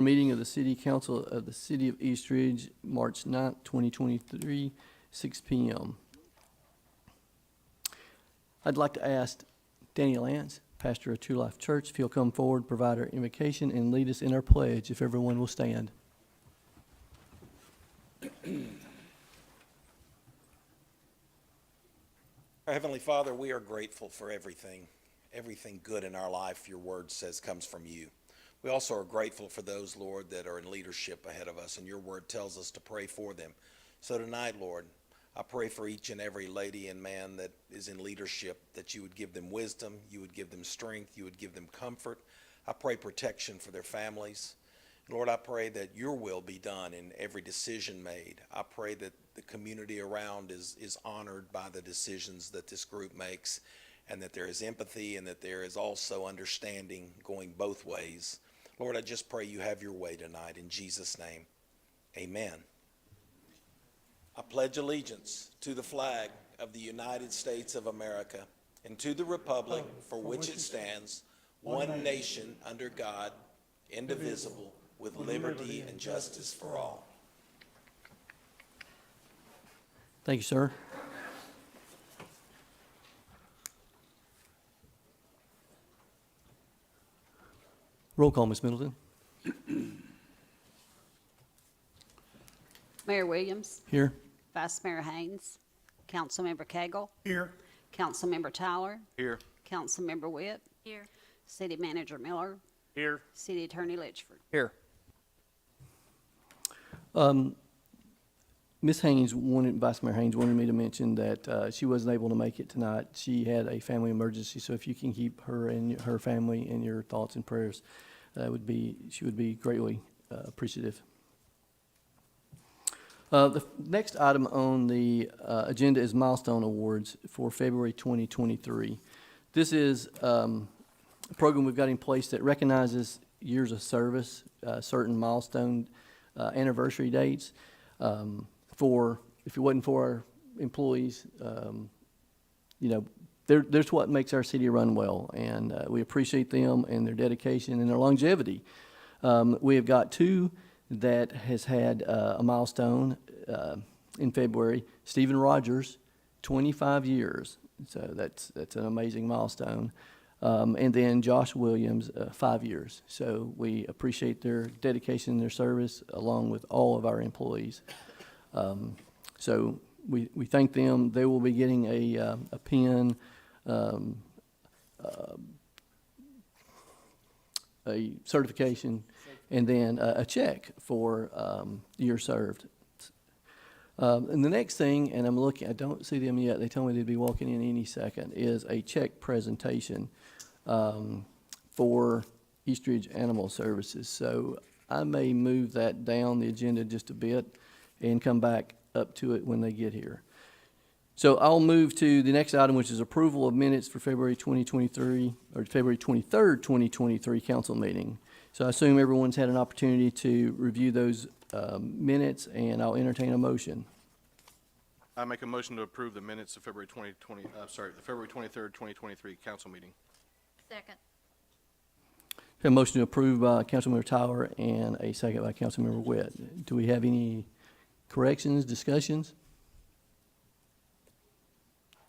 Meeting of the City Council of the City of East Ridge, March 9th, 2023, 6 p.m. I'd like to ask Danny Lance, pastor of True Life Church, if he'll come forward, provide our invocation, and lead us in our pledge, if everyone will stand. Our Heavenly Father, we are grateful for everything good in our life, your word says, comes from you. We also are grateful for those, Lord, that are in leadership ahead of us, and your word tells us to pray for them. So tonight, Lord, I pray for each and every lady and man that is in leadership, that you would give them wisdom, you would give them strength, you would give them comfort. I pray protection for their families. Lord, I pray that your will be done in every decision made. I pray that the community around is honored by the decisions that this group makes, and that there is empathy and that there is also understanding going both ways. Lord, I just pray you have your way tonight in Jesus' name. Amen. I pledge allegiance to the flag of the United States of America and to the republic for which it stands, one nation under God, indivisible, with liberty and justice for all. Thank you, sir. Roll call, Ms. Middleton. Mayor Williams, Here. Vice Mayor Haynes, Councilmember Cagle, Here. Councilmember Tyler, Here. Councilmember Witt, Here. City Manager Miller, Here. City Attorney Litchford. Here. Ms. Haynes Vice Mayor Haynes wanted me to mention that she wasn't able to make it tonight. She had a family emergency, so if you can keep her and her family in your thoughts and prayers, she would be greatly appreciative. The next item on the agenda is Milestone Awards for February 2023. This is a program we've got in place that recognizes years of service, certain milestone anniversary dates. If it wasn't for our employees, there's what makes our city run well, and we appreciate them and their dedication and their longevity. We have got two that has had a milestone in February. Stephen Rogers, 25 years, so that's an amazing milestone. And then Josh Williams, 5 years. So we appreciate their dedication and their service, along with all of our employees. So we thank them. They will be getting a pin, a certification, and then a check for years served. And the next thing, and I don't see them yet, they told me they'd be walking in any second, is a check presentation for East Ridge Animal Services. So I may move that down the agenda just a bit and come back up to it when they get here. So I'll move to the next item, which is approval of minutes for February 2023, or February 23rd, 2023 council meeting. So I assume everyone's had an opportunity to review those minutes, and I'll entertain a motion. I make a motion to approve the minutes of the February 23rd, 2023 council meeting. Second. A motion to approve by Councilmember Tyler and a second by Councilmember Witt. Do we have any corrections, discussions?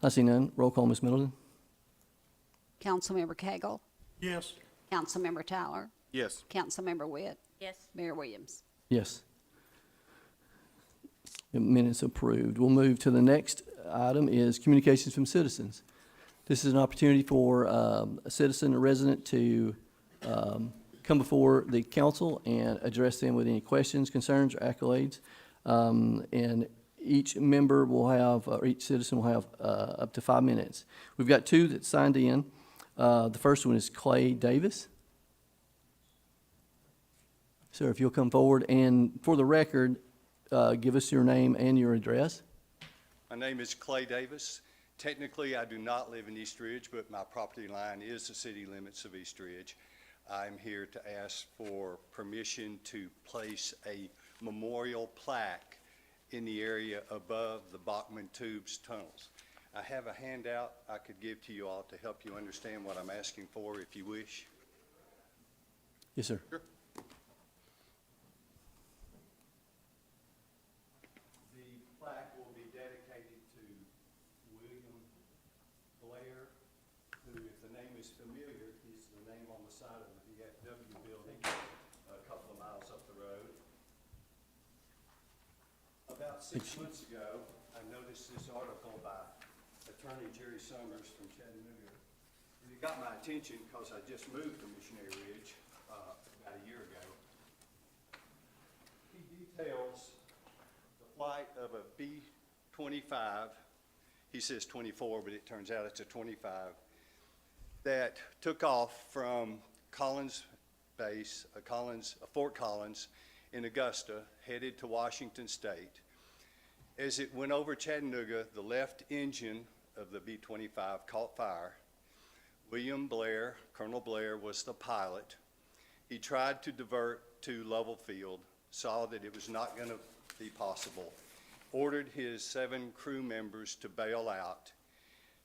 I see none. Roll call, Ms. Middleton. Councilmember Cagle, Yes. Councilmember Tyler, Yes. Councilmember Witt, Yes. Mayor Williams. Yes. The minutes approved. We'll move to the next item is communications from citizens. This is an opportunity for a citizen, a resident, to come before the council and address them with any questions, concerns, or accolades. And each member will have, or each citizen will have up to 5 minutes. We've got two that signed in. The first one is Clay Davis. Sir, if you'll come forward, and for the record, give us your name and your address. My name is Clay Davis. Technically, I do not live in East Ridge, but my property line is the city limits of East Ridge. I'm here to ask for permission to place a memorial plaque in the area above the Bachman Tubes tunnels. I have a handout I could give to you all to help you understand what I'm asking for, if you wish. Yes, sir. Sure. is familiar, he's the name on the side of the VFW building, a couple of miles up the road. About 6 months ago, I noticed this article by Attorney Jerry Summers from Chattanooga. And it got my attention because I just moved to Missionary Ridge about a year ago. He details the flight of a B-25, he says 24, but it turns out it's a 25, that took off from Collins Base, Fort Collins in Augusta, headed to Washington State. As it went over Chattanooga, the left engine of the B-25 caught fire. William Blair, Colonel Blair, was the pilot. He tried to divert to Level Field, saw that it was not going to be possible, ordered his 7 crew members to bail out,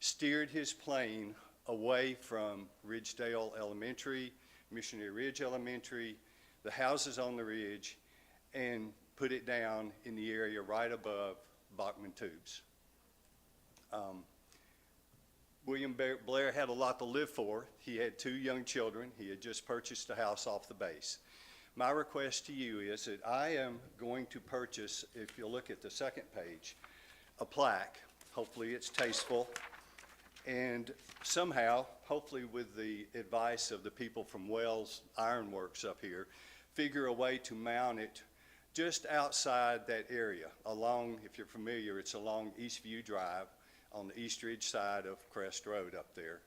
steered his plane away from Ridgedale Elementary, Missionary Ridge Elementary, the houses on the ridge, and put it down in the area right above Bachman Tubes. William Blair had a lot to live for. He had 2 young children. He had just purchased a house off the base. My request to you is that I am going to purchase, if you'll look at the second page, a plaque. Hopefully it's tasteful. And somehow, hopefully with the advice of the people from Wells Iron Works up here, figure a way to mount it just outside that area, along, if you're familiar, it's along Eastview Drive on the East Ridge side of Crest Road up there.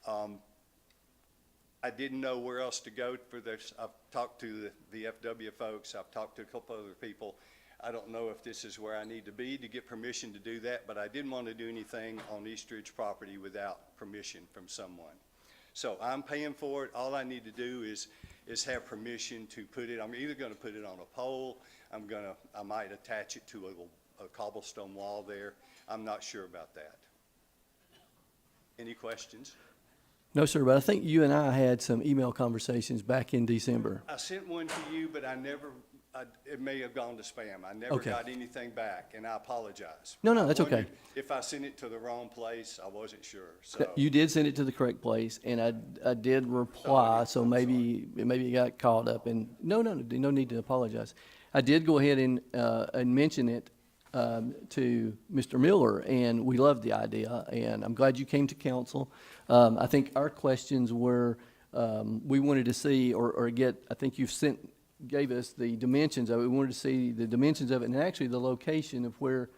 I didn't know where else to go for this. I've talked to the FW folks. I've talked to a couple other people. I don't know if this is where I need to be to get permission to do that, but I didn't want to do anything on East Ridge property without permission from someone. So I'm paying for it. All I need to do is have permission to put it. I'm either going to put it on a pole. I might attach it to a cobblestone wall there. I'm not sure about that. Any questions? No, sir, but I think you and I had some email conversations back in December. I sent one to you, but it may have gone to spam. I never Okay. got anything back, and I apologize. No, that's I wondered okay. If I sent it to the wrong place, I wasn't sure, so. You did send it to the correct place, and I did reply, so maybe it got caught up in, no need to apologize. I did go ahead and mention it to Mr. Miller, and we loved the idea, and I'm glad you came to council. I think our questions were, we wanted to see or get, I think gave us the dimensions of it. We wanted to see the dimensions of it and actually the location of where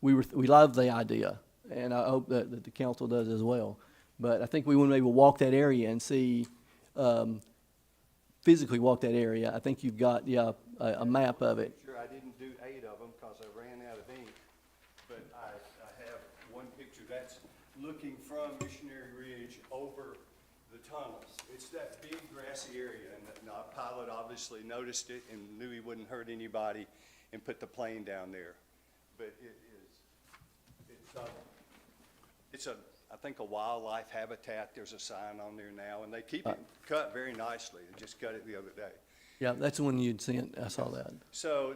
we loved the idea, and I hope that the council does as well. But I think we want to maybe walk that area and see, physically walk that area. I think you've got, a map of it. Sure, I didn't do 8 of them because I ran out of ink, but I have one picture that's looking from Missionary Ridge over the tunnels. It's that big grassy area, and our pilot obviously noticed it and knew he wouldn't hurt anybody and put the plane down there. But I think a wildlife habitat. There's a sign on there now, and they keep it cut very nicely. They just cut it the other day. Yeah, that's the one you'd sent. I saw that. So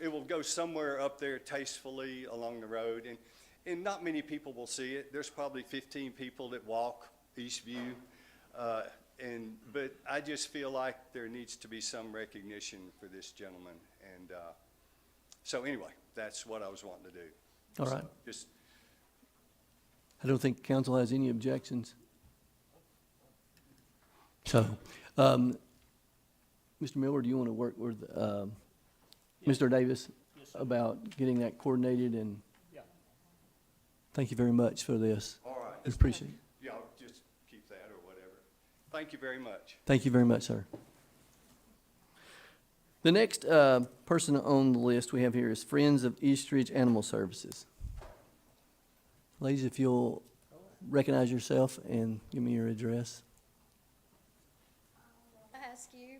it will go somewhere up there tastefully along the road, and not many people will see it. There's probably 15 people that walk Eastview, but I just feel like there needs to be some recognition for this gentleman, and so anyway, that's what I was wanting to do. All right. So just I don't think council has any objections. So, Mr. Miller, do you want to work with Mr. Davis about getting that coordinated? And thank you very much for this. all right. We appreciate it. Yeah, I'll just keep that or whatever. Thank you very much. Thank you very much, sir. The next person on the list we have here is Friends of East Ridge Animal Services. Ladies, if you'll recognize yourself and give me your address. Ask you,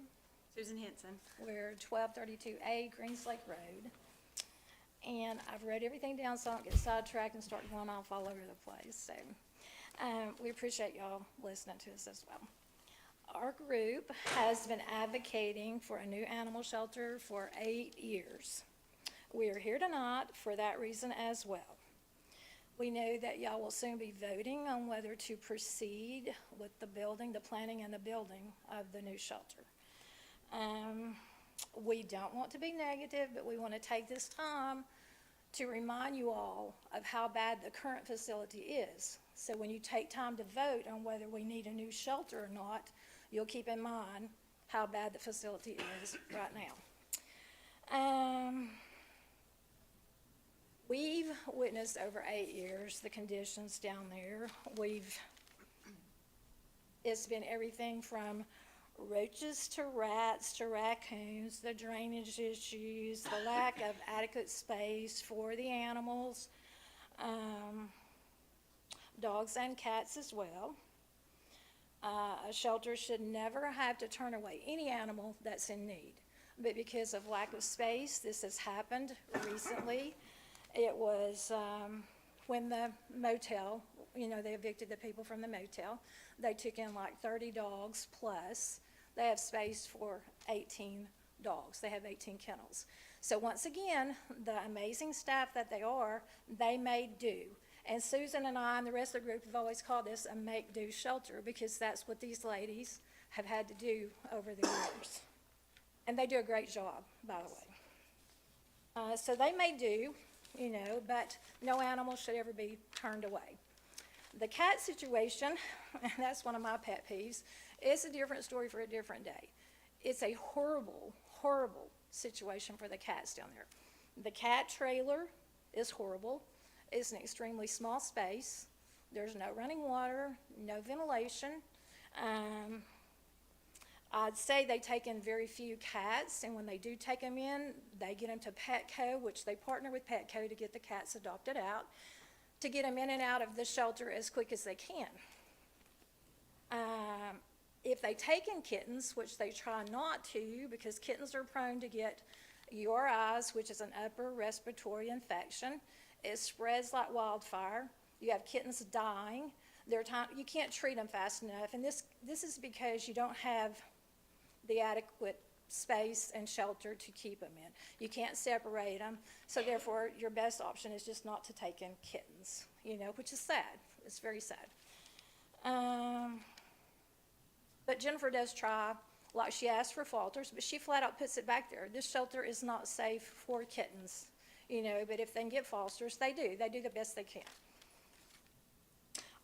Susan Henson. we're 1232A Greenslake Road, and I've wrote everything down so I don't get sidetracked and start going off all over the place, so we appreciate y'all listening to us as well. Our group has been advocating for a new animal shelter for 8 years. We are here tonight for that reason as well. We know that y'all will soon be voting on whether to proceed with the building, the planning and the building of the new shelter. We don't want to be negative, but we want to take this time to remind you all of how bad the current facility is. So when you take time to vote on whether we need a new shelter or not, you'll keep in mind how bad the facility is right now. We've witnessed over 8 years the conditions down there. It's been everything from roaches to rats to raccoons, the drainage issues, the lack of adequate space for the animals, dogs and cats as well. A shelter should never have to turn away any animal that's in need. But because of lack of space, this has happened recently. It was when the motel, they evicted the people from the motel. They took in like 30 dogs plus. They have space for 18 dogs. They have 18 kennels. So once again, the amazing staff that they are, they made do. And Susan and I and the rest of the group have always called this a make-do shelter because that's what these ladies have had to do over the years. And they do a great job, by the way. So they may do, but no animal should ever be turned away. The cat situation, and that's one of my pet peeves, is a different story for a different day. It's a horrible, horrible situation for the cats down there. The cat trailer is horrible. It's an extremely small space. There's no running water, no ventilation. I'd say they take in very few cats, and when they do take them in, they get them to Petco, which they partner with Petco to get the cats adopted out, to get them in and out of the shelter as quick as they can. If they take in kittens, which they try not to, because kittens are prone to get URIs, which is an upper respiratory infection. It spreads like wildfire. You have kittens dying. You can't treat them fast enough, and this is because you don't have the adequate space and shelter to keep them in. You can't separate them, so therefore your best option is just not to take in kittens, which is sad. It's very sad. But Jennifer does try, like she asked for falters, but she flat out puts it back there. This shelter is not safe for kittens, but if they can get fosters, they do. They do the best they can.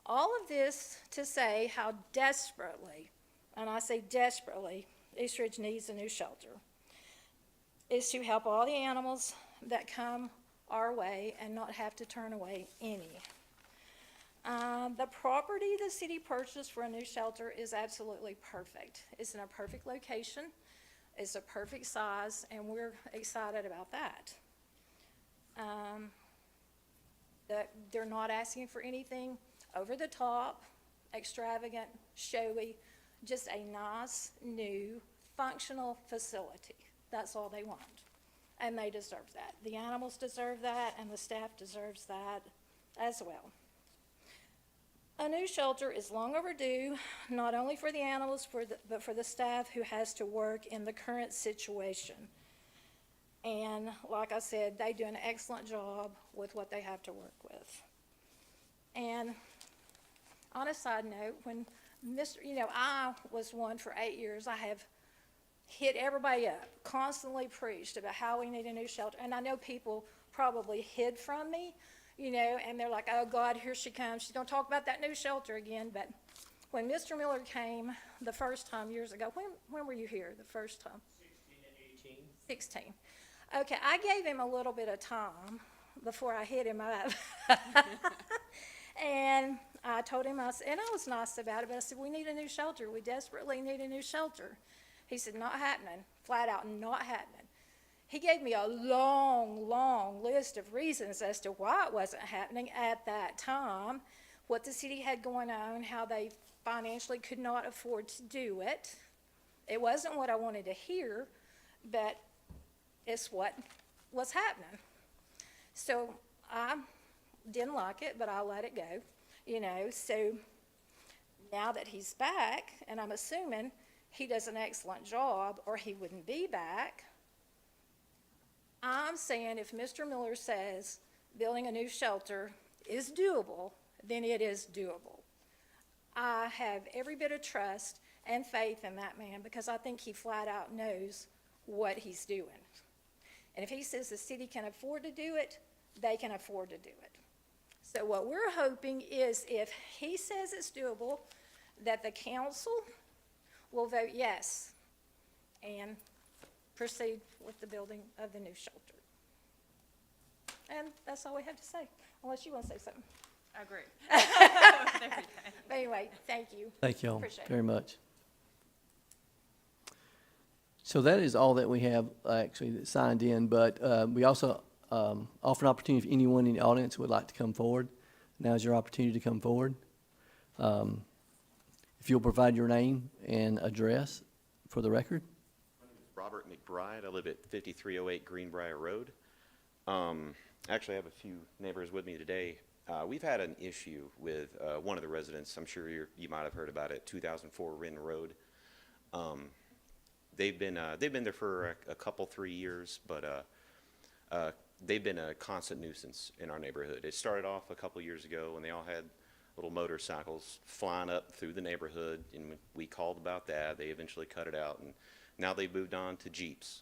All of this to say how desperately, and I say desperately, East Ridge needs a new shelter, is to help all the animals that come our way and not have to turn away any. The property the city purchased for a new shelter is absolutely perfect. It's in a perfect location, it's a perfect size, and we're excited about that. They're not asking for anything over the top, extravagant, showy, just a nice, new, functional facility. That's all they want. And they deserve that. The animals deserve that, and the staff deserves that as well. A new shelter is long overdue, not only for the animals, but for the staff who has to work in the current situation. And like I said, they do an excellent job with what they have to work with. And on a side note, when I was one for 8 years, I have hit everybody up, constantly preached about how we need a new shelter. And I know people probably hid from me, and they're like, oh God, here she comes. She's gonna talk about that new shelter again. But when Mr. Miller came the first time years ago, when were you here the first time? 16 and 18. 16. Okay, I gave him a little bit of time before I hit him up. And I told him, and I was nice about it, but I said, we need a new shelter. We desperately need a new shelter. He said, not happening, flat out not happening. He gave me a long, long list of reasons as to why it wasn't happening at that time, what the city had going on, how they financially could not afford to do it. It wasn't what I wanted to hear, but it's what was happening. So I didn't like it, but I let it go, So now that he's back, and I'm assuming he does an excellent job or he wouldn't be back, I'm saying if Mr. Miller says building a new shelter is doable, then it is doable. I have every bit of trust and faith in that man because I think he flat out knows what he's doing. And if he says the city can afford to do it, they can afford to do it. So what we're hoping is if he says it's doable, that the council will vote yes and proceed with the building of the new shelter. And that's all we have to say, unless you want to say something. Agree. But anyway, thank you. Thank you all Appreciate it. very much. So that is all that we have actually that signed in, but we also offer an opportunity if anyone in the audience would like to come forward. Now's your opportunity to come forward. If you'll provide your name and address for the record. Robert McBride. I live at 5308 Greenbrier Road. Actually, I have a few neighbors with me today. We've had an issue with one of the residents. I'm sure you might have heard about it, 2004 Rin Road. They've been there for a couple, 3 years, but they've been a constant nuisance in our neighborhood. It started off a couple years ago when they all had little motorcycles flying up through the neighborhood, and we called about that. They eventually cut it out, and now they've moved on to Jeeps.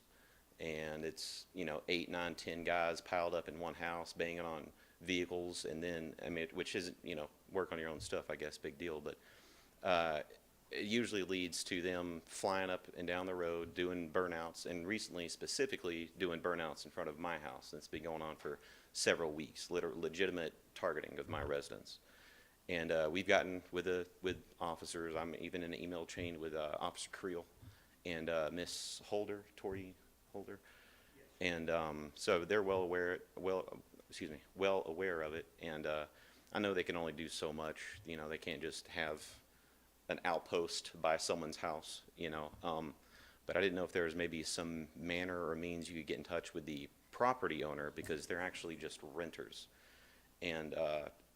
And it's, 8, 9, 10 guys piled up in one house, banging on vehicles, and then, which isn't, work on your own stuff, I guess, big deal, but it usually leads to them flying up and down the road, doing burnouts, and recently, specifically, doing burnouts in front of my house. That's been going on for several weeks, legitimate targeting of my residents. And we've gotten with officers. I'm even in an email chain with Officer Creel and Miss Holder, Tori Holder, and so they're well aware of it. And I know they can only do so much. They can't just have an outpost by someone's house. But I didn't know if there was maybe some manner or means you could get in touch with the property owner, because they're actually just renters. And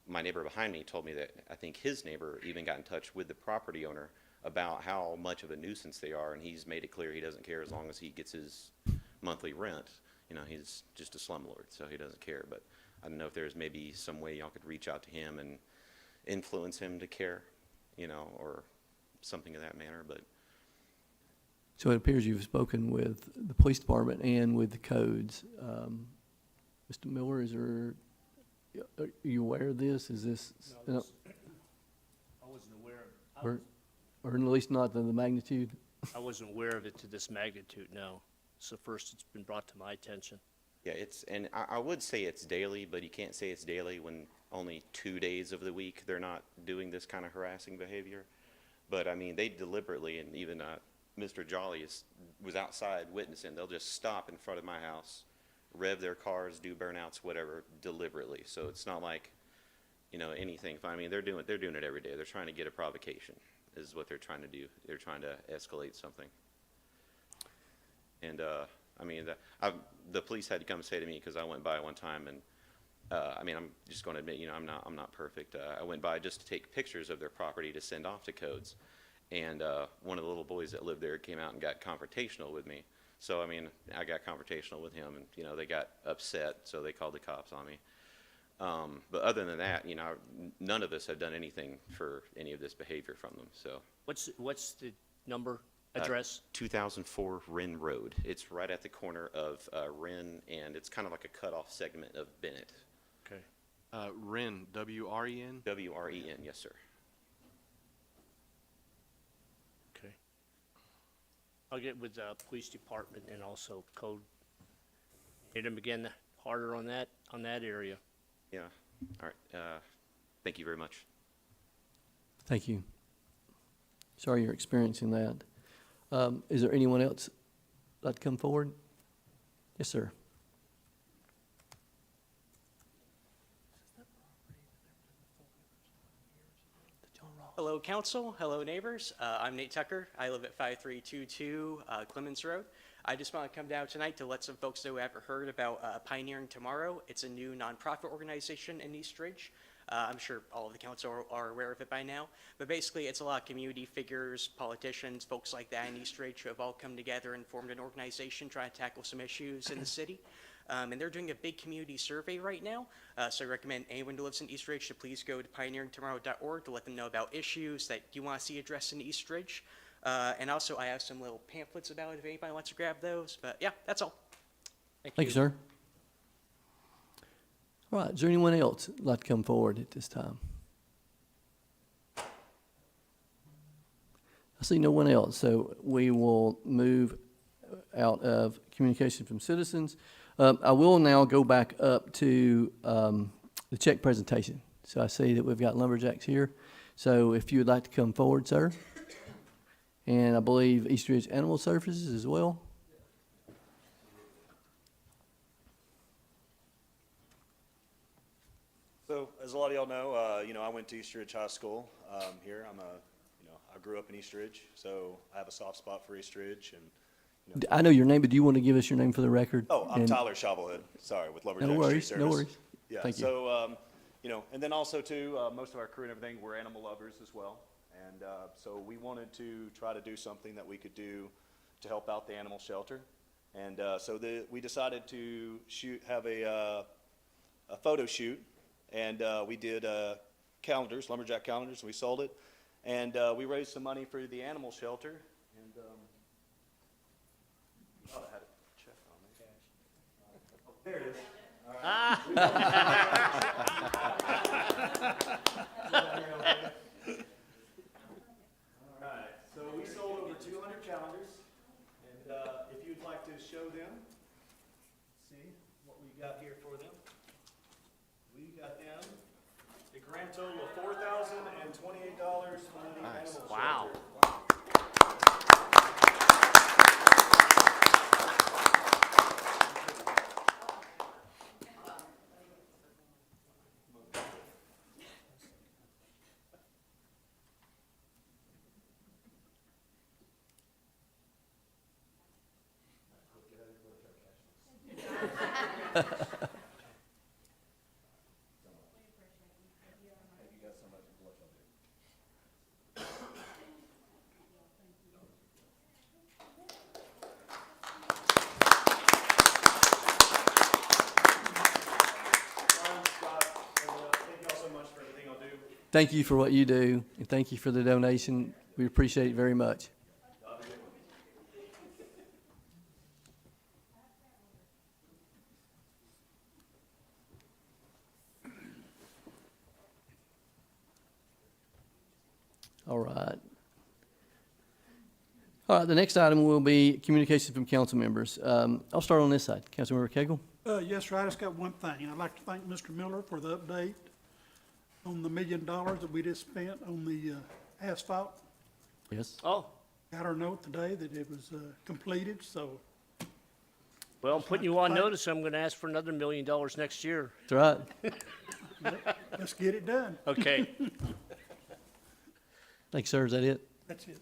my neighbor behind me told me that I think his neighbor even got in touch with the property owner about how much of a nuisance they are, and he's made it clear he doesn't care as long as he gets his monthly rent. He's just a slumlord, so he doesn't care. But I don't know if there's maybe some way y'all could reach out to him and influence him to care, or something of that manner. But So it appears you've spoken with the police department and with the codes. Mr. Miller, are you aware of this? Is this? No, I wasn't aware of it. Or at least not the magnitude? I wasn't aware of it to this magnitude, no. It's the first it's been brought to my attention. yeah, and I would say it's daily, but you can't say it's daily when only 2 days of the week they're not doing this kind of harassing behavior. But they deliberately, and even Mr. Jolly was outside witnessing. They'll just stop in front of my house, rev their cars, do burnouts, whatever, deliberately. So it's not like, anything. They're doing it every day. They're trying to get a provocation, is what they're trying to do. They're trying to escalate something. And the police had to come say to me, because I went by one time, and I'm just going to admit, I'm not perfect. I went by just to take pictures of their property to send off to codes, and one of the little boys that lived there came out and got confrontational with me. So I got confrontational with him, and they got upset, so they called the cops on me. But other than that, none of us have done anything for any of this behavior from them. So What's the number, address? 2004 Rin Road. It's right at the corner of Rin, and it's kind of like a cutoff segment of Bennett. Okay. Ren, W-R-E-N? W-R-E-N, yes, sir. Okay. I'll get with the police department and also code. Hit them again harder on that area. Yeah. All right. Thank you very much. Thank you. Sorry you're experiencing that. Is there anyone else that'd like to come forward? Yes, sir. Hello, council. Hello, neighbors. I'm Nate Tucker. I live at 5322 Clemens Road. I just want to come down tonight to let some folks know who haven't heard about Pioneering Tomorrow. It's a new nonprofit organization in East Ridge. I'm sure all of the council are aware of it by now. But basically, it's a lot of community figures, politicians, folks like that in East Ridge who have all come together and formed an organization trying to tackle some issues in the city. and they're doing a big community survey right now. So I recommend anyone who lives in East Ridge to please go to pioneeringtomorrow.org to let them know about issues that you want to see addressed in East Ridge. And also, I have some little pamphlets about it if anybody wants to grab those. But yeah, that's all. Thank you, sir. All right, is there anyone else that'd like to come forward at this time? I see no one else, so we will move out of communication from citizens. I will now go back up to the check presentation. So I see that we've got lumberjacks here. So if you would like to come forward, sir. And I believe East Ridge Animal Services as well. So, as a lot of y'all know, I went to East Ridge High School here. I grew up in East Ridge, so I have a soft spot for East Ridge. And I know your name, but do you want to give us your name for the record? oh, I'm And- Tyler Shovelhead. Sorry, with Lumberjack No Street worries, Service. no worries. Yeah. Thank you. So, and then also too, most of our crew and everything, we're animal lovers as well. And so we wanted to try to do something that we could do to help out the animal shelter. And so we decided to have a photo shoot, and we did calendars, lumberjack calendars. We sold it, and we raised some money for the animal shelter. And oh, I had a check on me. Oh, there it is. All right, so we sold over 200 calendars, and if you'd like to show them, see what we got here for them. We got them a grand total of $4,028 for the animal shelter. Wow. Brian, Scott, thank y'all so much for everything I'll do. Thank you for what you do, and thank you for the donation. We appreciate it very much. All right. All right, the next item will be communication from council members. I'll start on this side. Councilmember Cagle? Yes, sir, I just got one thing. I'd like to thank Mr. Miller for the update on the $1 million that we just spent on the asphalt. Yes. Oh, Got our note today that it was completed, so well, I'm putting you on notice. I'm gonna ask for another $1 million next year. That's right. let's get it done. Okay. Thanks, sir. Is that it? That's it.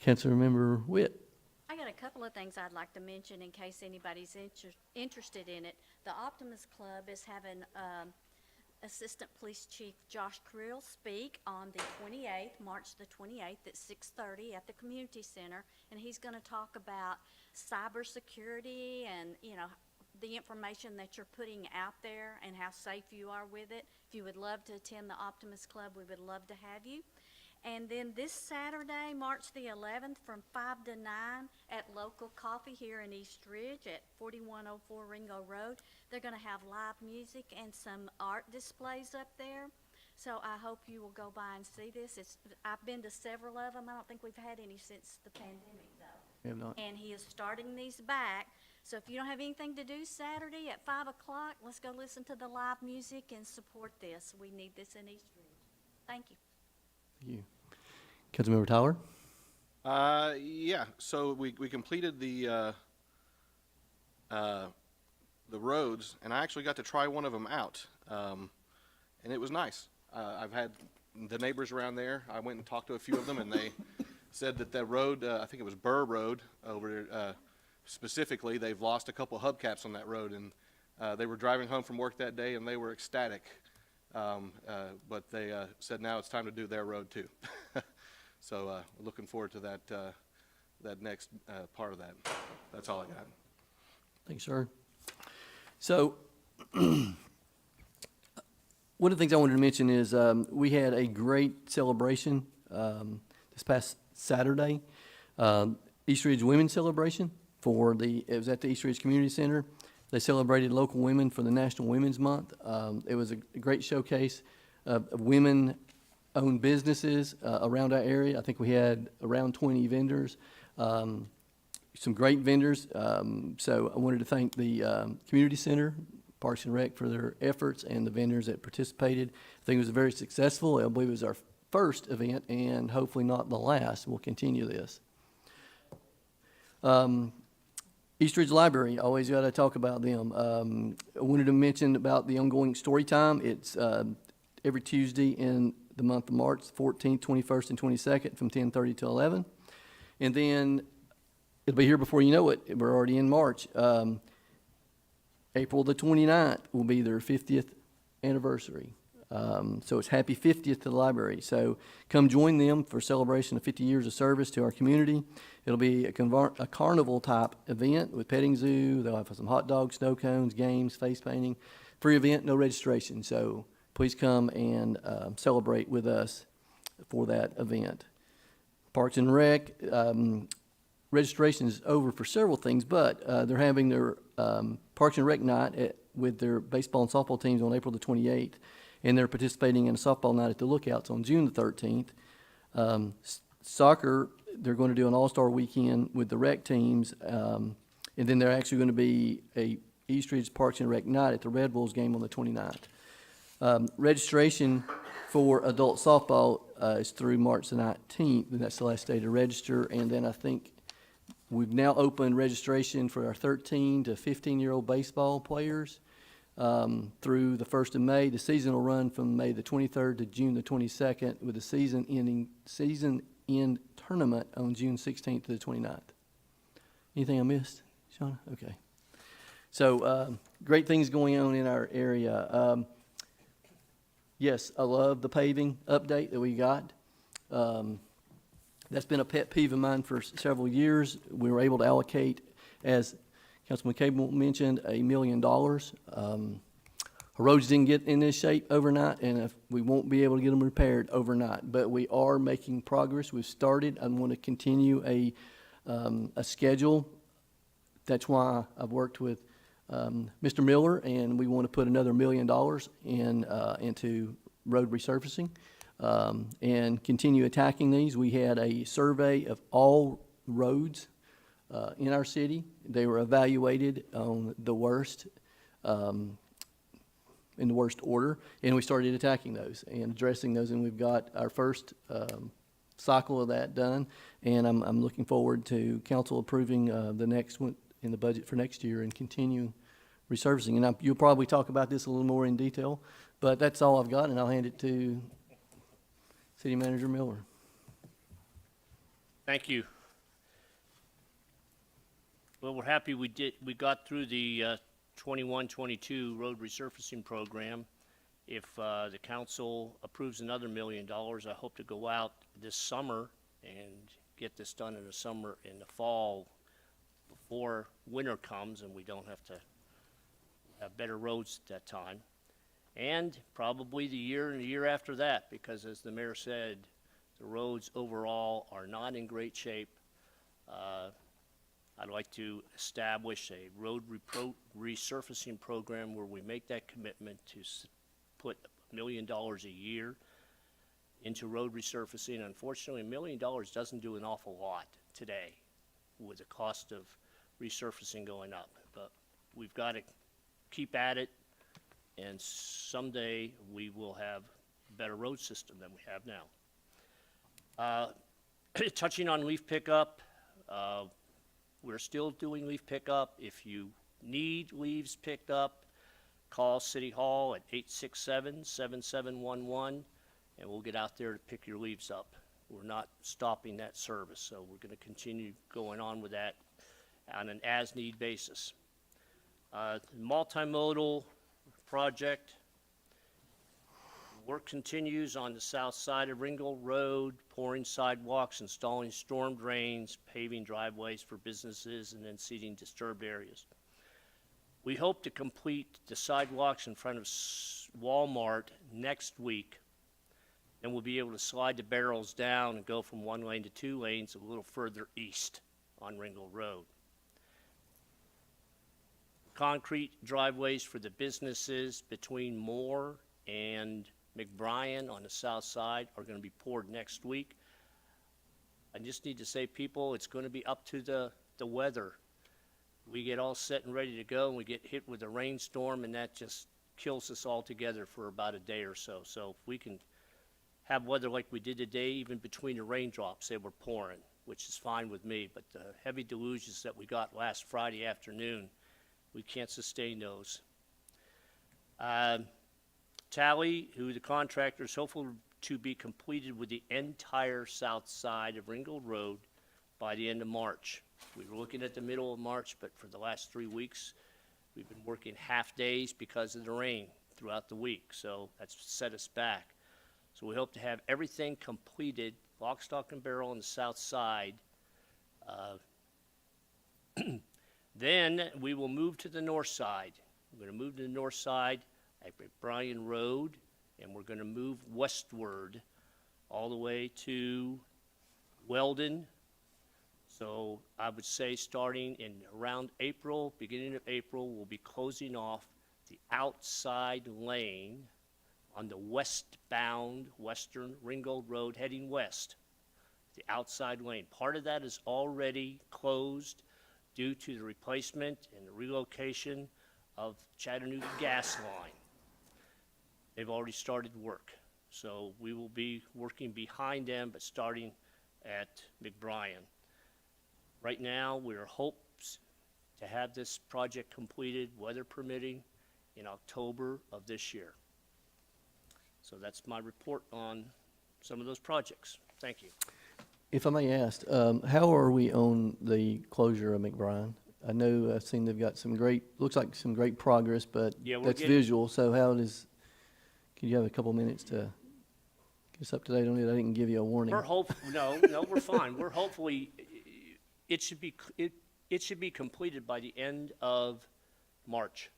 Councilmember Witt? I got a couple of things I'd like to mention in case anybody's interested in it. The Optimus Club is having Assistant Police Chief Josh Creel speak on the 28th, March the 28th at 6:30 at the community center, and he's going to talk about cybersecurity and, the information that you're putting out there and how safe you are with it. If you would love to attend the Optimus Club, we would love to have you. And then this Saturday, March the 11th, from 5 to 9 at Local Coffee here in East Ridge at 4104 Ringo Road, they're going to have live music and some art displays up there. So I hope you will go by and see this. I've been to several of them. I don't think we've had any since the pandemic, though. We have not. And he is starting these back. So if you don't have anything to do Saturday at 5 o'clock, let's go listen to the live music and support this. We need this in East Ridge. Thank you. Thank you. Councilmember Tyler? Yeah, so we completed the roads, and I actually got to try one of them out, and it was nice. I've had the neighbors around there, I went and talked to a few of them, and they said that the road, I think it was Burr Road over there, specifically, they've lost a couple hubcaps on that road, and they were driving home from work that day, and they were ecstatic. But they said now it's time to do their road too. So looking forward to that next part of that. That's all I got. Thanks, sir. So, one of the things I wanted to mention is we had a great celebration this past Saturday, East Ridge Women's Celebration it was at the East Ridge Community Center. They celebrated local women for the National Women's Month. It was a great showcase of women-owned businesses around our area. I think we had around 20 vendors, some great vendors. So I wanted to thank the Community Center, Parks and Rec for their efforts and the vendors that participated. I think it was very successful. I believe it was our first event and hopefully not the last. We'll continue this. East Ridge Library, always got to talk about them. I wanted to mention about the ongoing story time. It's every Tuesday in the month of March, 14th, 21st, and 22nd from 10:30 to 11. And then it'll be here before you know it. We're already in March. April the 29th will be their 50th anniversary. So it's happy 50th to the library. So come join them for a celebration of 50 years of service to our community. It'll be a carnival-type event with petting zoo. They'll have some hot dogs, snow cones, games, face painting. Free event, no registration. So please come and celebrate with us for that event. Parks and Rec, registration is over for several things, but they're having their Parks and Rec night with their baseball and softball teams on April the 28th, and they're participating in a softball night at the Lookouts on June the 13th. Soccer, they're going to do an all-star weekend with the rec teams, and then they're actually going to be a East Ridge Parks and Rec night at the Red Bulls game on the 29th. Registration for adult softball is through March the 19th, and that's the last day to register. And then I think we've now opened registration for our 13 to 15-year-old baseball players through the 1st of May. The season will run from May the 23rd to June the 22nd, with the season-end tournament on June 16th to the 29th. Anything I missed, Shauna? Okay. So great things going on in our area. Yes, I love the paving update that we got. That's been a pet peeve of mine for several years. We were able to allocate, as Councilman Cable mentioned, $1 million. Our roads didn't get in this shape overnight, and we won't be able to get them repaired overnight. But we are making progress. We've started. I want to continue a schedule. That's why I've worked with Mr. Miller, and we want to put another $1 million into road resurfacing and continue attacking these. We had a survey of all roads in our city. They were evaluated on the worst, in the worst order, and we started attacking those and addressing those, and we've got our first cycle of that done, and I'm looking forward to council approving the next one in the budget for next year and continue resurfacing. And you'll probably talk about this a little more in detail, but that's all I've got, and I'll hand it to City Manager Miller. Thank you. Well, we're happy we got through the 21-22 road resurfacing program. If the council approves another $1 million, I hope to go out this summer and get this done in the fall before winter comes and we don't have to have better roads at that time. And probably the year and the year after that, because as the mayor said, the roads overall are not in great shape. I'd like to establish a road resurfacing program where we make that commitment to put $1 million a year into road resurfacing. Unfortunately, $1 million doesn't do an awful lot today with the cost of resurfacing going up. But we've got to keep at it, and someday we will have a better road system than we have now. Touching on leaf pickup, we're still doing leaf pickup. If you need leaves picked up, call City Hall at 867-7711, and we'll get out there to pick your leaves up. We're not stopping that service, so we're going to continue going on with that on an as-need basis. Multimodal project. Work continues on the south side of Ringgold Road, pouring sidewalks, installing storm drains, paving driveways for businesses, and then seeding disturbed areas. We hope to complete the sidewalks in front of Walmart next week. And we'll be able to slide the barrels down and go from 1 lane to 2 lanes a little further east on Ringgold Road. Concrete driveways for the businesses between Moore and McBrien on the south side are going to be poured next week. I just need to say, people, it's going to be up to the weather. We get all set and ready to go, and we get hit with a rainstorm, and that just kills us all together for about a day or so. So if we can have weather like we did today, even between the raindrops, they were pouring, which is fine with me. But the heavy deluges that we got last Friday afternoon, we can't sustain those. Tally, who the contractor is hopeful to be completed with the entire south side of Ringgold Road by the end of March. We were looking at the middle of March, but for the last 3 weeks, we've been working half days because of the rain throughout the week, so that's set us back. So we hope to have everything completed, lock, stock, and barrel on the south side. Then we will move to the north side. We're going to move to the north side at McBrien Road, and we're going to move westward all the way to Weldon. So I would say starting in around April, beginning of April, we'll be closing off the outside lane on the westbound Western Ringgold Road heading west. The outside lane. Part of that is already closed due to the replacement and the relocation of Chattanooga gas line. They've already started work. So we will be working behind them, but starting at McBrien. Right now, we're hopes to have this project completed, weather permitting, in October of this year. So that's my report on some of those projects. Thank you. If I may ask, how are we on the closure of McBrien? I know I've seen they've got some great, looks like some great progress, but Yeah, we're that's getting- visual, so can you have a couple minutes to get us up to date on it? I didn't give you a warning. No, we're fine. We're hopefully, it should be completed by the end of March.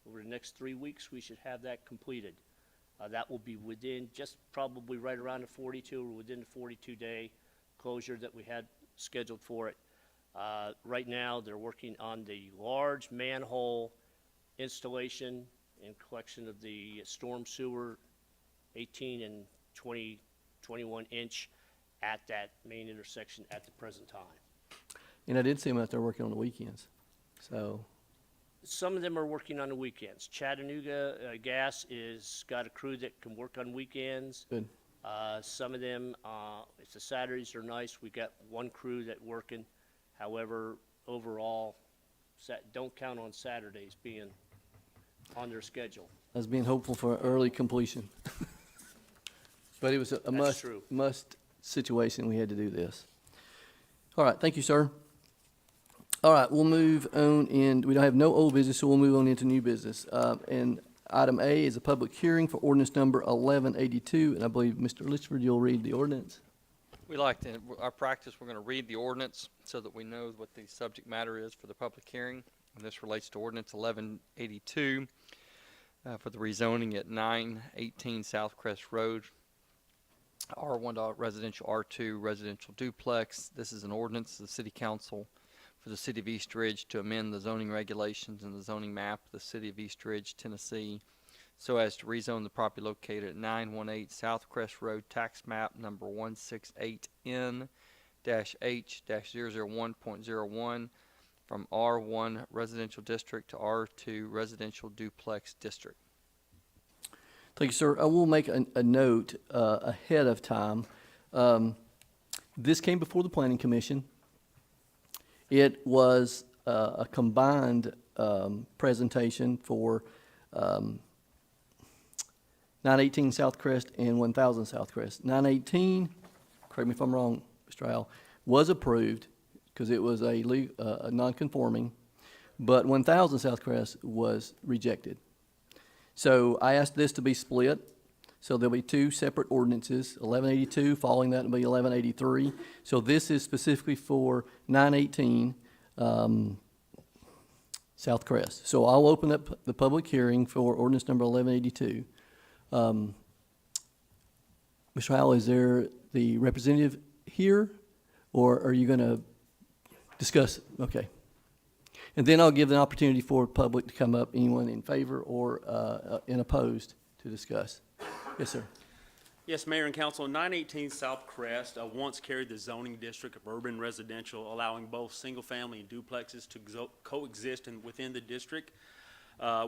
Over the next 3 weeks, we should have that completed. That will be within, just probably right around the 42, or within the 42-day closure that we had scheduled for it. Right now, they're working on the large manhole installation and collection of the storm sewer, 18 and 21 inch at that main intersection at the present time. And I did see them out there working on the weekends, so. Some of them are working on the weekends. Chattanooga Gas is got a crew that can work on weekends. Good. Some of them, if the Saturdays are nice, we got one crew that working. However, overall, don't count on Saturdays being on their schedule. I was being hopeful for early completion. But it was a true. must situation. We had to do this. All right, thank you, sir. All right, we'll move on, and we don't have no old business, so we'll move on into new business. And item A is a public hearing for ordinance number 1182, and I believe, Mr. Litchford, you'll read the ordinance. We like to, our practice, we're going to read the ordinance so that we know what the subject matter is for the public hearing. And this relates to ordinance 1182 for the rezoning at 918 Southcrest Road, R1 residential, R2 residential duplex. This is an ordinance of the City Council for the City of East Ridge to amend the zoning regulations and the zoning map of the City of East Ridge, Tennessee, so as to rezone the property located at 918 Southcrest Road, tax map number 168N-H-001.01 from R1 residential district to R2 residential duplex district. Thank you, sir. I will make a note ahead of time. This came before the Planning Commission. It was a combined presentation for 918 Southcrest and 1000 Southcrest. 918, correct me if I'm wrong, Mr. Al, was approved because it was a non-conforming, but 1000 Southcrest was rejected. So I asked this to be split, so there'll be two separate ordinances, 1182, following that will be 1183. So this is specifically for 918 South Crest. So I'll open up the public hearing for ordinance number 1182. Mr. Howell, is there the representative here, or are you going to discuss? Okay. And then I'll give the opportunity for public to come up, anyone in favor or in opposed, to discuss. Yes, sir. Yes, Mayor and Council, 918 South Crest once carried the zoning district of urban residential, allowing both single-family and duplexes to coexist within the district.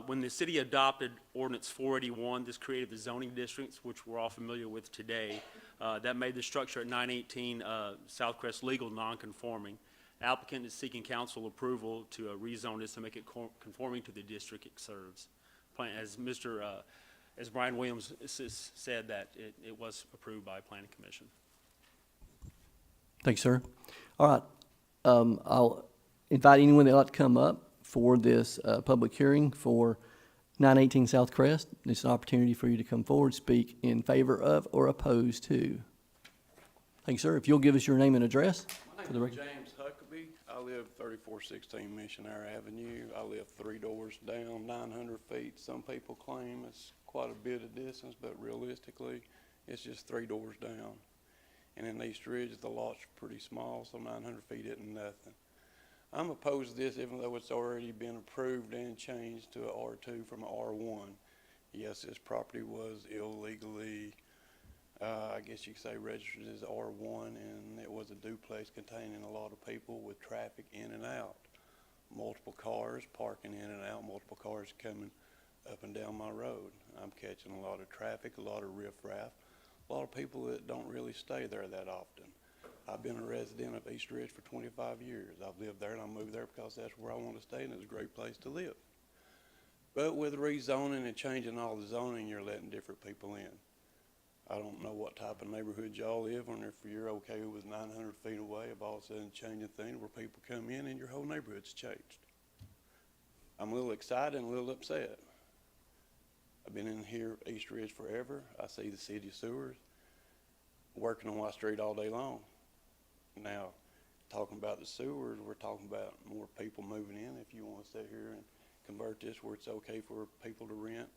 When the city adopted ordinance 481, this created the zoning districts, which we're all familiar with today. That made the structure at 918 South Crest legal non-conforming. Applicant is seeking council approval to rezone this to make it conforming to the district it serves. As Brian Williams said, that it was approved by Planning Commission. Thanks, sir. All right. I'll invite anyone that would like to come up for this public hearing for 918 South Crest. It's an opportunity for you to come forward, speak in favor of or opposed to. Thanks, sir. If you'll give us your name and address for the record. James Huckabee. I live 3416 Missionary Avenue. I live 3 doors down, 900 feet. Some people claim it's quite a bit of distance, but realistically, it's just 3 doors down. And in East Ridge, the lot's pretty small, so 900 feet isn't nothing. I'm opposed to this, even though it's already been approved and changed to a R2 from a R1. Yes, this property was illegally, I guess you could say, registered as R1, and it was a duplex containing a lot of people with traffic in and out. Multiple cars parking in and out, multiple cars coming up and down my road. I'm catching a lot of traffic, a lot of riffraff, a lot of people that don't really stay there that often. I've been a resident of East Ridge for 25 years. I've lived there, and I moved there because that's where I want to stay, and it's a great place to live. But with rezoning and changing all the zoning, you're letting different people in. I don't know what type of neighborhood y'all live in, or if you're okay with 900 feet away of all of a sudden changing things where people come in and your whole neighborhood's changed. I'm a little excited and a little upset. I've been in here, East Ridge, forever. I see the city sewers working on my street all day long. Now, talking about the sewers, we're talking about more people moving in. If you want to sit here and convert this where it's okay for people to rent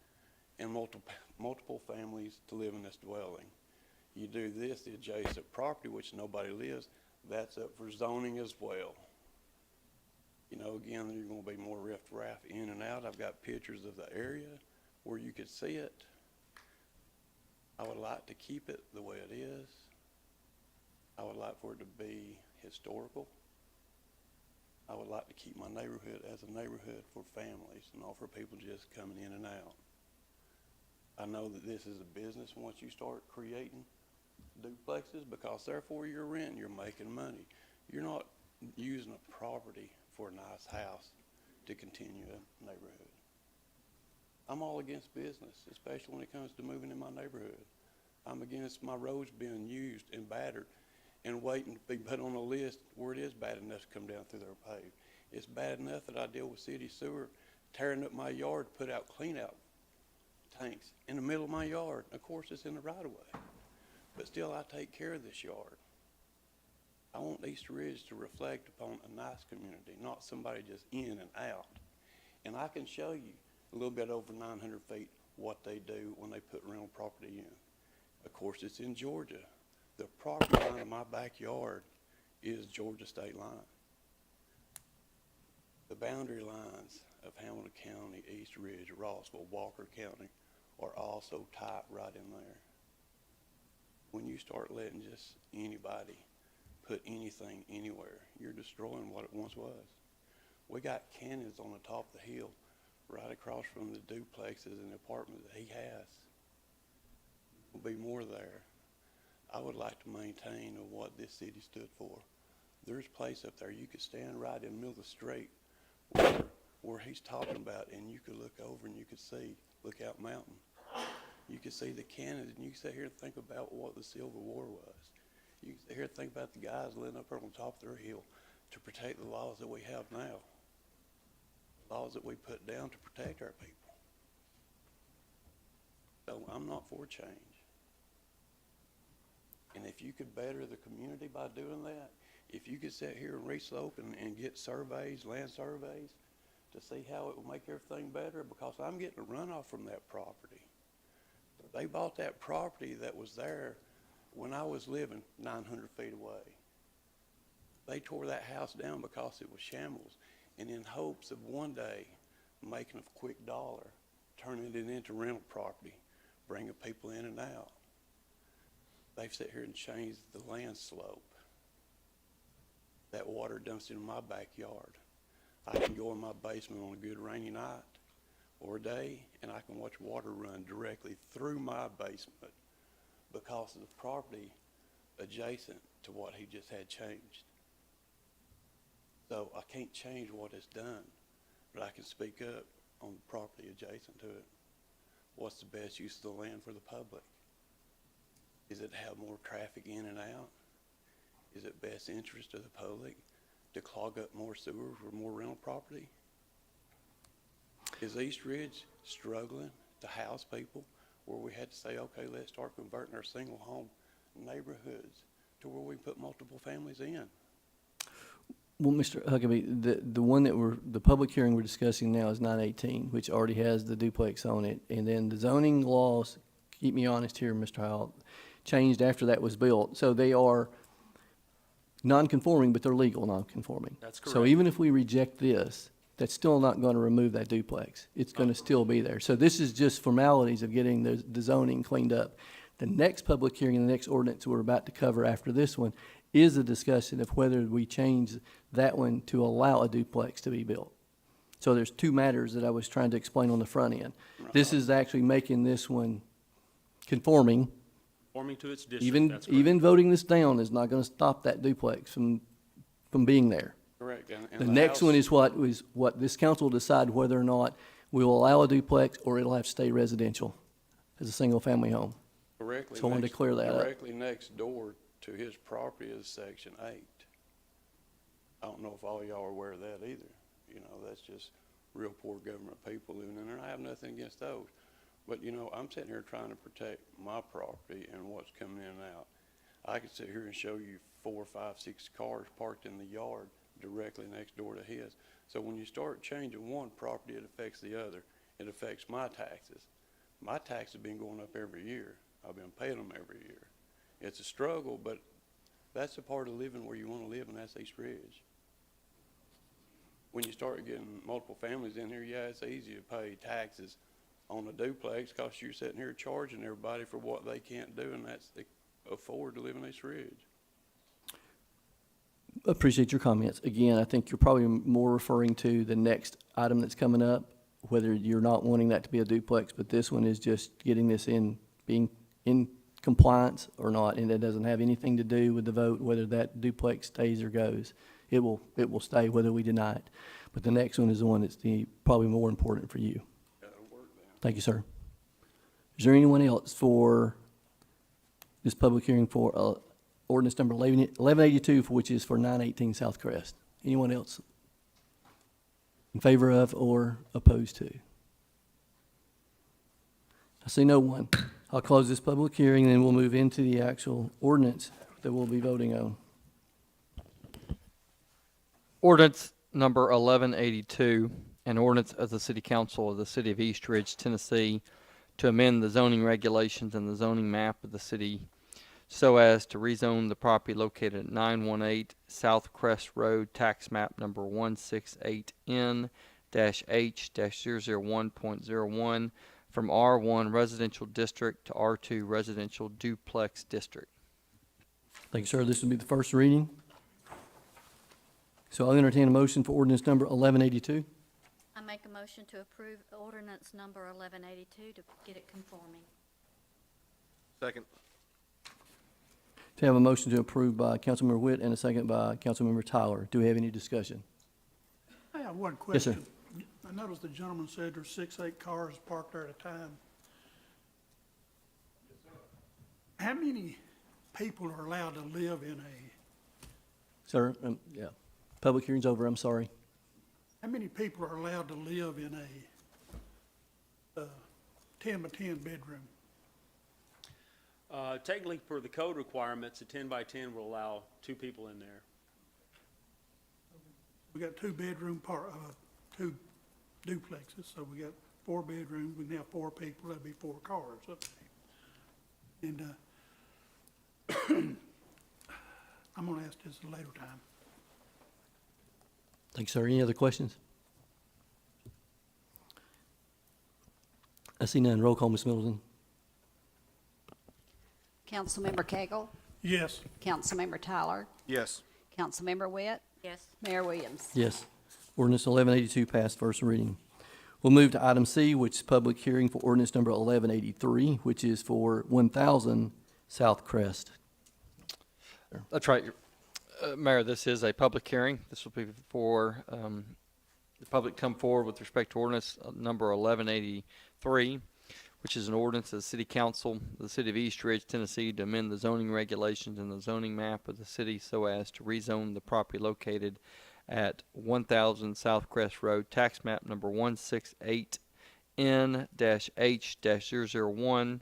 and multiple families to live in this dwelling. You do this, the adjacent property, which nobody lives, that's up for zoning as well. You know, again, there's going to be more riffraff in and out. I've got pictures of the area where you could see it. I would like to keep it the way it is. I would like for it to be historical. I would like to keep my neighborhood as a neighborhood for families and not for people just coming in and out. I know that this is a business once you start creating duplexes, because therefore you're renting, you're making money. You're not using a property for a nice house to continue a neighborhood. I'm all against business, especially when it comes to moving in my neighborhood. I'm against my roads being used and battered and waiting to be put on a list where it is bad enough to come down through there paved. It's bad enough that I deal with city sewer tearing up my yard to put out clean out tanks in the middle of my yard. Of course, it's in the right of way, but still I take care of this yard. I want East Ridge to reflect upon a nice community, not somebody just in and out. And I can show you a little bit over 900 feet what they do when they put rental property in. Of course, it's in Georgia. The property line of my backyard is Georgia state line. The boundary lines of Hamilton County, East Ridge, Rossville, Walker County are also tight right in there. When you start letting just anybody put anything anywhere, you're destroying what it once was. We got cannons on the top of the hill right across from the duplexes and the apartments that he has. There'll be more there. I would like to maintain what this city stood for. There's a place up there you could stand right in the middle of the street where he's talking about, and you could look over and you could see Lookout Mountain. You could see the cannons, and you could sit here and think about what the Civil War was. You can sit here and think about the guys living up there on top of their hill to protect the laws that we have now. Laws that we put down to protect our people. So I'm not for change. And if you could better the community by doing that, if you could sit here and re-slope and get surveys, land surveys, to see how it will make everything better, because I'm getting a runoff from that property. They bought that property that was there when I was living 900 feet away. They tore that house down because it was shambles, and in hopes of one day making a quick dollar, turning it into rental property, bringing people in and out. They've sat here and changed the land slope. That water dumps into my backyard. I can go in my basement on a good rainy night or a day, and I can watch water run directly through my basement because of the property adjacent to what he just had changed. So I can't change what it's done, but I can speak up on the property adjacent to it. What's the best use of the land for the public? Is it to have more traffic in and out? Is it best interest of the public to clog up more sewer for more rental property? Is East Ridge struggling to house people where we had to say, okay, let's start converting our single home neighborhoods to where we can put multiple families in? Well, Mr. Huckabee, the one that the public hearing we're discussing now is 918, which already has the duplex on it. And then the zoning laws, keep me honest here, Mr. Howell, changed after that was built. So they are non-conforming, but they're legal non-conforming. That's So correct. even if we reject this, that's still not going to remove that duplex. It's going to still be there. So this is just formalities of getting the zoning cleaned up. The next public hearing and the next ordinance we're about to cover after this one is a discussion of whether we change that one to allow a duplex to be built. So there's two matters that I was trying to explain on the front end. This is actually making this one conforming. Forming to its district, Even, that's correct. even voting this down is not going to stop that duplex from being there. Correct. And The next one is what this council will decide whether or not we will allow a duplex or it'll have to stay residential as a single-family home. Correctly. So I wanted to next- clear that up. Directly next door to his property is Section 8. I don't know if all y'all are aware of that either. You know, that's just real poor government people living in there, and I have nothing against those. But, you know, I'm sitting here trying to protect my property and what's coming in and out. I could sit here and show you 4, 5, 6 cars parked in the yard directly next door to his. So when you start changing one property, it affects the other. It affects my taxes. My taxes have been going up every year. I've been paying them every year. It's a struggle, but that's a part of living where you want to live, and that's East Ridge. When you start getting multiple families in here, yeah, it's easy to pay taxes on a duplex because you're sitting here charging everybody for what they can't do, and that's they afford to live in East Ridge. Appreciate your comments. Again, I think you're probably more referring to the next item that's coming up, whether you're not wanting that to be a duplex, but this one is just getting this being in compliance or not, and it doesn't have anything to do with the vote, whether that duplex stays or goes. It will stay whether we deny it. But the next one is the one that's probably more important for you. That'll work then. Thank you, sir. Is there anyone else for this public hearing for ordinance number 1182, which is for 918 South Crest? Anyone else in favor of or opposed to? I see no one. I'll close this public hearing, and then we'll move into the actual ordinance that we'll be voting on. Ordinance number 1182, an ordinance of the City Council of the City of East Ridge, Tennessee, to amend the zoning regulations and the zoning map of the city so as to rezone the property located at 918 South Crest Road, tax map number 168N-H-001.01 from R1 Residential District to R2 Residential Duplex District. Thank you, sir. This will be the first reading. So I'll entertain a motion for ordinance number 1182. I make a motion to approve ordinance number 1182 to get it conforming. Second. To have a motion to approve by Councilmember Witt and a second by Councilmember Tyler. Do we have any discussion? I have one Yes, sir. question. I noticed the gentleman said there's 6, 8 cars parked there at a time. How many people are allowed to live in Sir, yeah. Public hearing's over, I'm sorry. how many people are allowed to live in a 10 by 10 bedroom? Technically, for the code requirements, a 10 by 10 will allow 2 people in there. We got 2 duplexes, so we got 4 bedrooms, we can have 4 people, that'd be 4 cars up there. And, I'm gonna ask this at a later time. Thanks, sir. Any other questions? I see none. Roll call, Ms. Middleton. Councilmember Cagle, Yes. Councilmember Tyler, Yes. Councilmember Witt, Yes. Mayor Williams. Yes. Ordinance 1182 passed first reading. We'll move to item C, which is public hearing for ordinance number 1183, which is for 1000 South Crest. That's right. Mayor, this is a public hearing. This will be for the public come forward with respect to ordinance number 1183, which is an ordinance of the City Council of the City of East Ridge, Tennessee, to amend the zoning regulations and the zoning map of the city so as to rezone the property located at 1000 South Crest Road, tax map number 168N-H-001,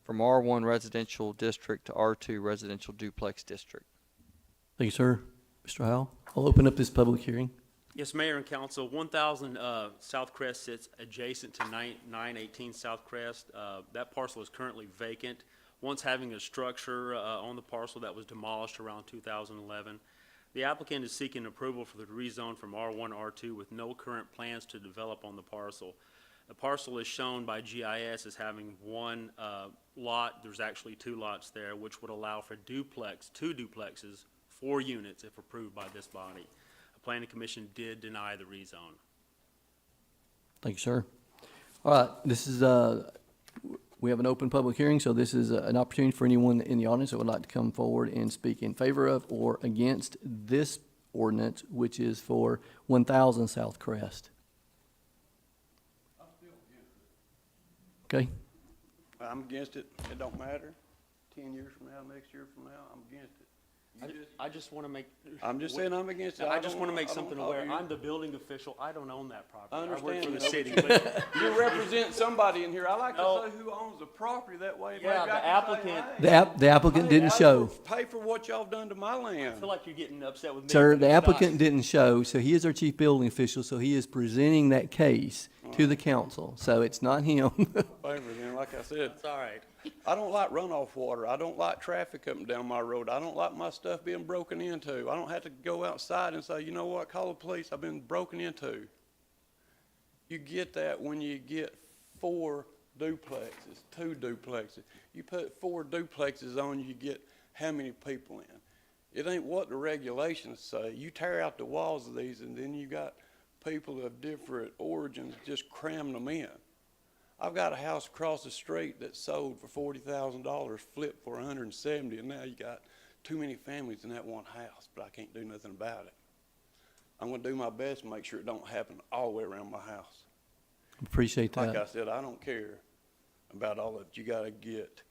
from R1 Residential District to R2 Residential Duplex District. Thank you, sir. Mr. Howell, I'll open up this public hearing. Yes, Mayor and Council, 1000 South Crest sits adjacent to 918 South Crest. That parcel is currently vacant, once having a structure on the parcel that was demolished around 2011. The applicant is seeking approval for the rezone from R1 R2 with no current plans to develop on the parcel. The parcel is shown by GIS as having one lot. There's actually 2 lots there, which would allow for two duplexes, 4 units if approved by this body. The Planning Commission did deny the rezone. Thank you, sir. All right, this is, we have an open public hearing, so this is an opportunity for anyone in the audience that would like to come forward and speak in favor of or against this ordinance, which is for 1000 South Crest. Okay, I'm against it. It don't matter. 10 years from now, next year from now, I'm against it. I just want to make. I'm just saying I'm against it. I just want to make I don't something know aware. you. I'm the building official. I don't own that property. I understand. work for the you know, city. but But You represent somebody in here. I like No. to say who owns the property that way. Yeah, maybe the I can say, applicant- hey, the applicant didn't show. Pay for what y'all done to my I land. feel like you're getting upset with me. Sir, but the it's not. applicant didn't show, so he is our chief building official, so he is presenting that case to the council, so it's not him. Favor then, like I said, It's all right. I don't like runoff water. I don't like traffic up and down my road. I don't like my stuff being broken into. I don't have to go outside and say, you know what, call the police, I've been broken into. You get that when you get 4 duplexes, 2 duplexes. You put 4 duplexes on, you get how many people in? It ain't what the regulations say. You tear out the walls of these and then you got people of different origins just cramming them in. I've got a house across the street that sold for $40,000, flipped for $170,000, and now you got too many families in that one house, but I can't do nothing about it. I'm gonna do my best to make sure it don't happen all the way around my house. Appreciate Like I that. said, I don't care about all of it. You gotta get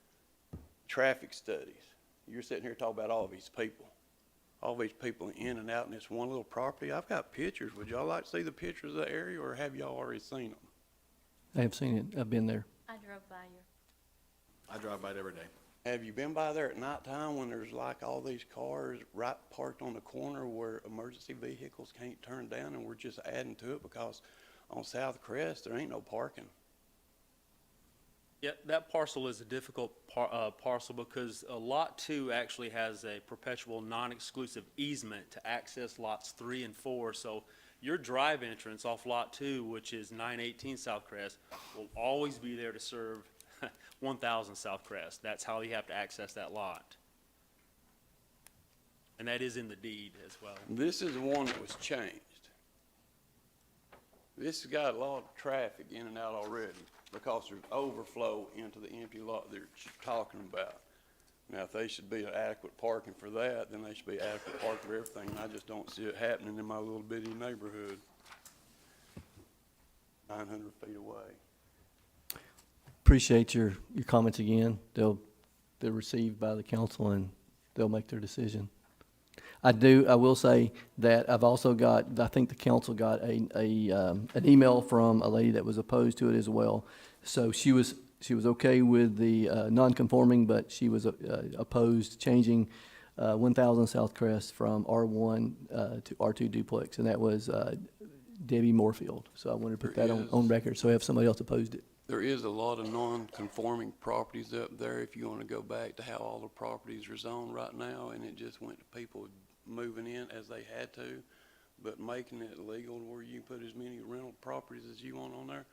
traffic studies. You're sitting here talking about all these people in and out in this one little property. I've got pictures. Would y'all like to see the pictures of the area, or have y'all already seen them? I have seen it. I've been there. I drove by your. I drive by it every day. Have you been by there at nighttime when there's like all these cars right parked on the corner where emergency vehicles can't turn down, and we're just adding to it because on South Crest, there ain't no parking? Yeah, that parcel is a difficult parcel because Lot 2 actually has a perpetual non-exclusive easement to access lots 3 and 4. So your drive entrance off Lot 2, which is 918 South Crest, will always be there to serve 1000 South Crest. That's how you have to access that lot. And that is in the deed as well. This is the one that was changed. This has got a lot of traffic in and out already because there's overflow into the empty lot they're talking about. Now, if they should be adequate parking for that, then they should be adequate parking for everything, and I just don't see it happening in my little bitty neighborhood, 900 feet away. Appreciate your comments again. They're received by the council and they'll make their decision. I will say that I've also got, I think the council got an email from a lady that was opposed to it as well. So she was okay with the non-conforming, but she was opposed changing 1000 South Crest from R1 to R2 duplex, and that was Debbie Moorfield. So I wanted to put There that on, is. on record, so I have somebody else opposed it. There is a lot of non-conforming properties up there, if you want to go back to how all the properties are zoned right now, and it just went to people moving in as they had to, but making it legal where you can put as many rental properties as you want on there,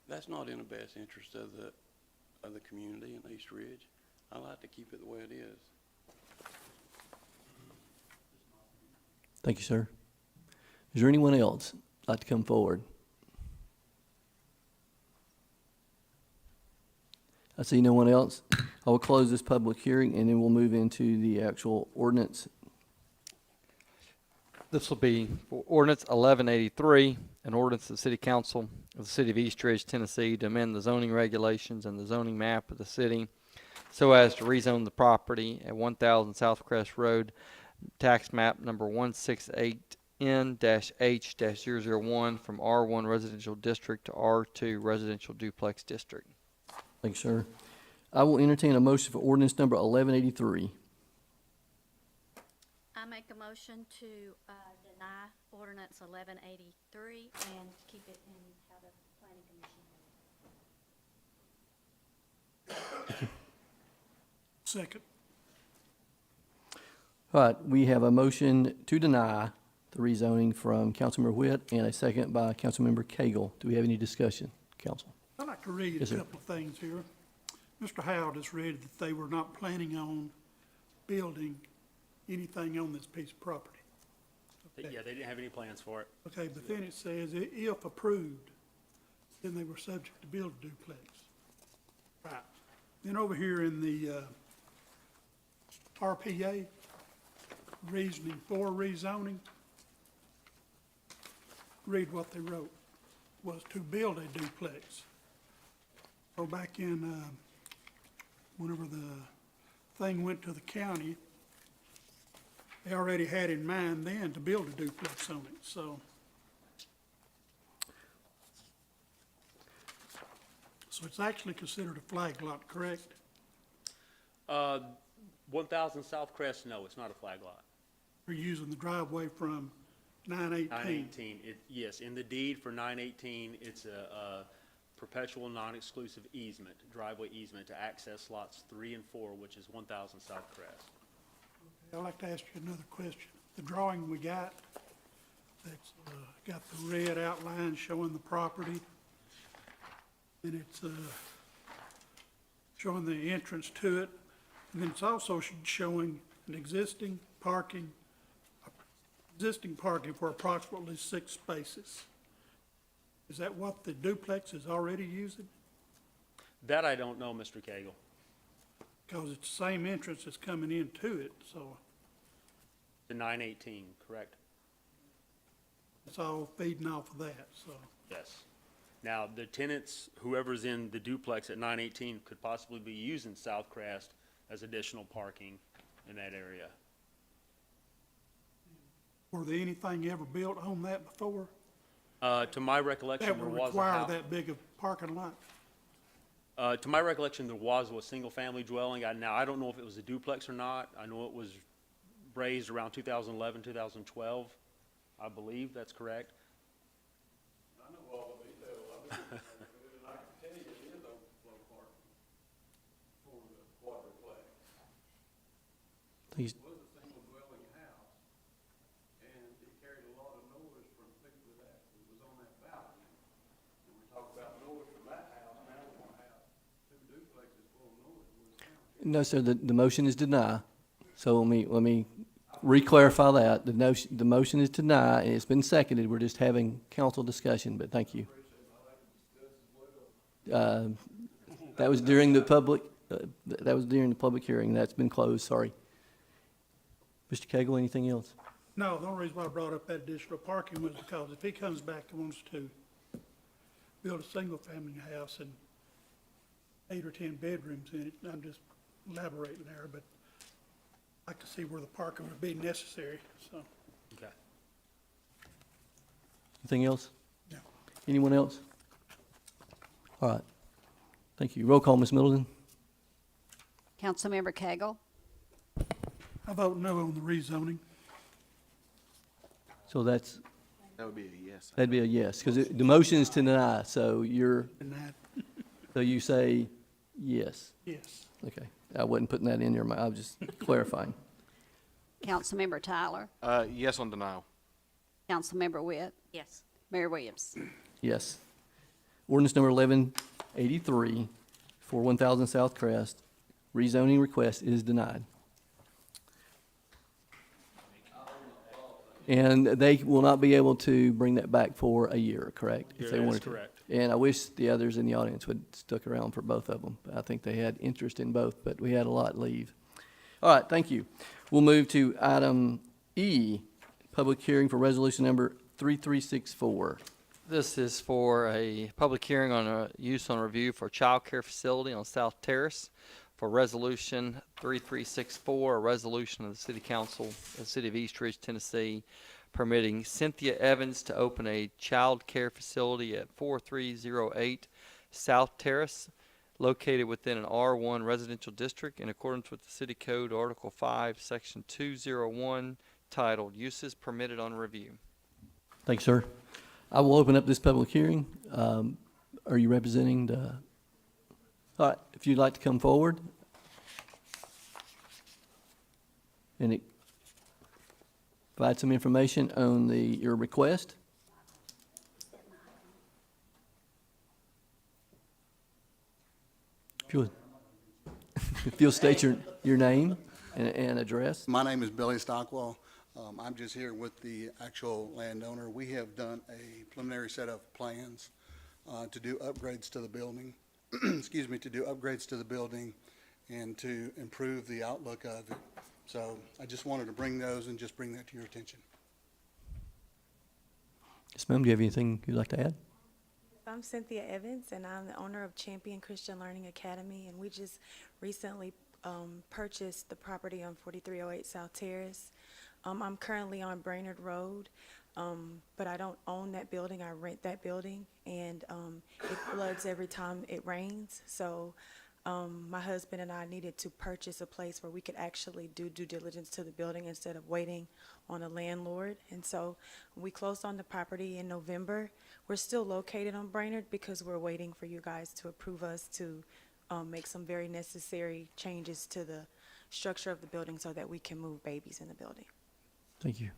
that's not in the best interest of the community in East Ridge. I like to keep it the way it is. Thank you, sir. Is there anyone else like to come forward? I see no one else. I will close this public hearing, and then we'll move into the actual ordinance. This will be for ordinance 1183, an ordinance of the City Council of the City of East Ridge, Tennessee, to amend the zoning regulations and the zoning map of the city so as to rezone the property at 1000 South Crest Road, tax map number 168N-H-001 from R1 Residential District to R2 Residential Duplex District. Thank you, sir. I will entertain a motion for ordinance number 1183. I make a motion to deny ordinance 1183 and keep it in how the planning commission. Second. All right, we have a motion to deny the rezoning from Councilmember Witt and a second by Councilmember Cagle. Do we have any discussion, council? I'd like to read Yes, a sir. couple of things here. Mr. Howard has read that they were not planning on building anything on this piece of property. Yeah, they didn't have any plans for it. Okay, but then it says, if approved, then they were subject to build a duplex. Right. Then over here in the RPA, reasoning for rezoning, read what they wrote, was to build a duplex. So back in, whenever the thing went to the county, they already had in mind then to build a duplex on it, so. So it's actually considered a flag lot, correct? 1000 South Crest, no, it's not a flag lot. We're using the driveway from 918. 918, yes, in the deed for 918, it's a perpetual non-exclusive easement, driveway easement to access lots 3 and 4, which is 1000 South Crest. I'd like to ask you another question. The drawing we got, that's got the red outline showing the property, and it's showing the entrance to it, and then it's also showing an existing parking for approximately 6 spaces. Is that what the duplex is already using? That I don't know, Mr. Cagle. Because it's the same entrance that's coming into it, so The 918, correct? it's all feeding off of that, so. Yes. Now, the tenants, whoever's in the duplex at 918 could possibly be using South Crest as additional parking in that area. Were there anything ever built on that before To my recollection, that there would was a require house. that big of parking lot? To my recollection, there was a single-family dwelling. Now, I don't know if it was a duplex or not. I know it was raised around 2011, 2012. I believe that's correct. I know all the details of it, and I can tell you it is overflow parking for the quadruplex. Please. It was a single dwelling house, and it carried a lot of noise from people that was on that balcony. And we talk about noise from that house, now we're gonna have 2 duplexes full of noise. No, sir, the motion is deny. So let me re-clarify that. The motion is deny, and it's been seconded. We're just having council discussion, but thank you. That was during the public hearing. That's been closed, sorry. Mr. Cagle, anything else? No, the only reason why I brought up that additional parking was because if he comes back and wants to build a single-family house and 8 or 10 bedrooms in it, I'm just elaborating there, but I like to see where the parking would be necessary, so. Okay. Anything else? No. Anyone else? All right. Thank you. Roll call, Ms. Middleton. Councilmember Cagle, I vote no on the rezoning. So that's, That would be a yes. That'd be a yes, because the motion is to deny, so And that, so you say yes. yes. Okay, I wasn't putting that in there, I was just clarifying. Councilmember Tyler, Yes on denial. Councilmember Witt, Yes. Mayor Williams. Yes. Ordinance number 1183 for 1000 South Crest, rezoning request is denied. And they will not be able to bring that back for a year, correct? If they That is wanted to. correct. And I wish the others in the audience would stuck around for both of them. I think they had interest in both, but we had a lot leave. All right, thank you. We'll move to item E, public hearing for resolution number 3364. This is for a public hearing on a use on review for child care facility on South Terrace for resolution 3364, a resolution of the City Council of the City of East Ridge, Tennessee, permitting Cynthia Evans to open a child care facility at 4308 South Terrace, located within an R1 residential district in accordance with the City Code, Article 5, Section 201, titled Uses Permitted on Review. Thank you, sir. I will open up this public hearing. Are you representing the, all right, if you'd like to come forward. And provide some information on your request. If you'll state your name and address. My name is Billy Stockwell. I'm just here with the actual landowner. We have done a preliminary set of plans to do upgrades to the building, excuse me, to do upgrades to the building and to improve the outlook of it. So I just wanted to bring those and just bring that to your attention. Yes, ma'am, do you have anything you'd like to add? I'm Cynthia Evans, and I'm the owner of Champion Christian Learning Academy, and we just recently purchased the property on 4308 South Terrace. I'm currently on Brainerd Road, but I don't own that building. I rent that building, and it floods every time it rains. So my husband and I needed to purchase a place where we could actually do due diligence to the building instead of waiting on a landlord. And so we closed on the property in November. We're still located on Brainerd because we're waiting for you guys to approve us to make some very necessary changes to the structure of the building so that we can move babies in the building. Thank you.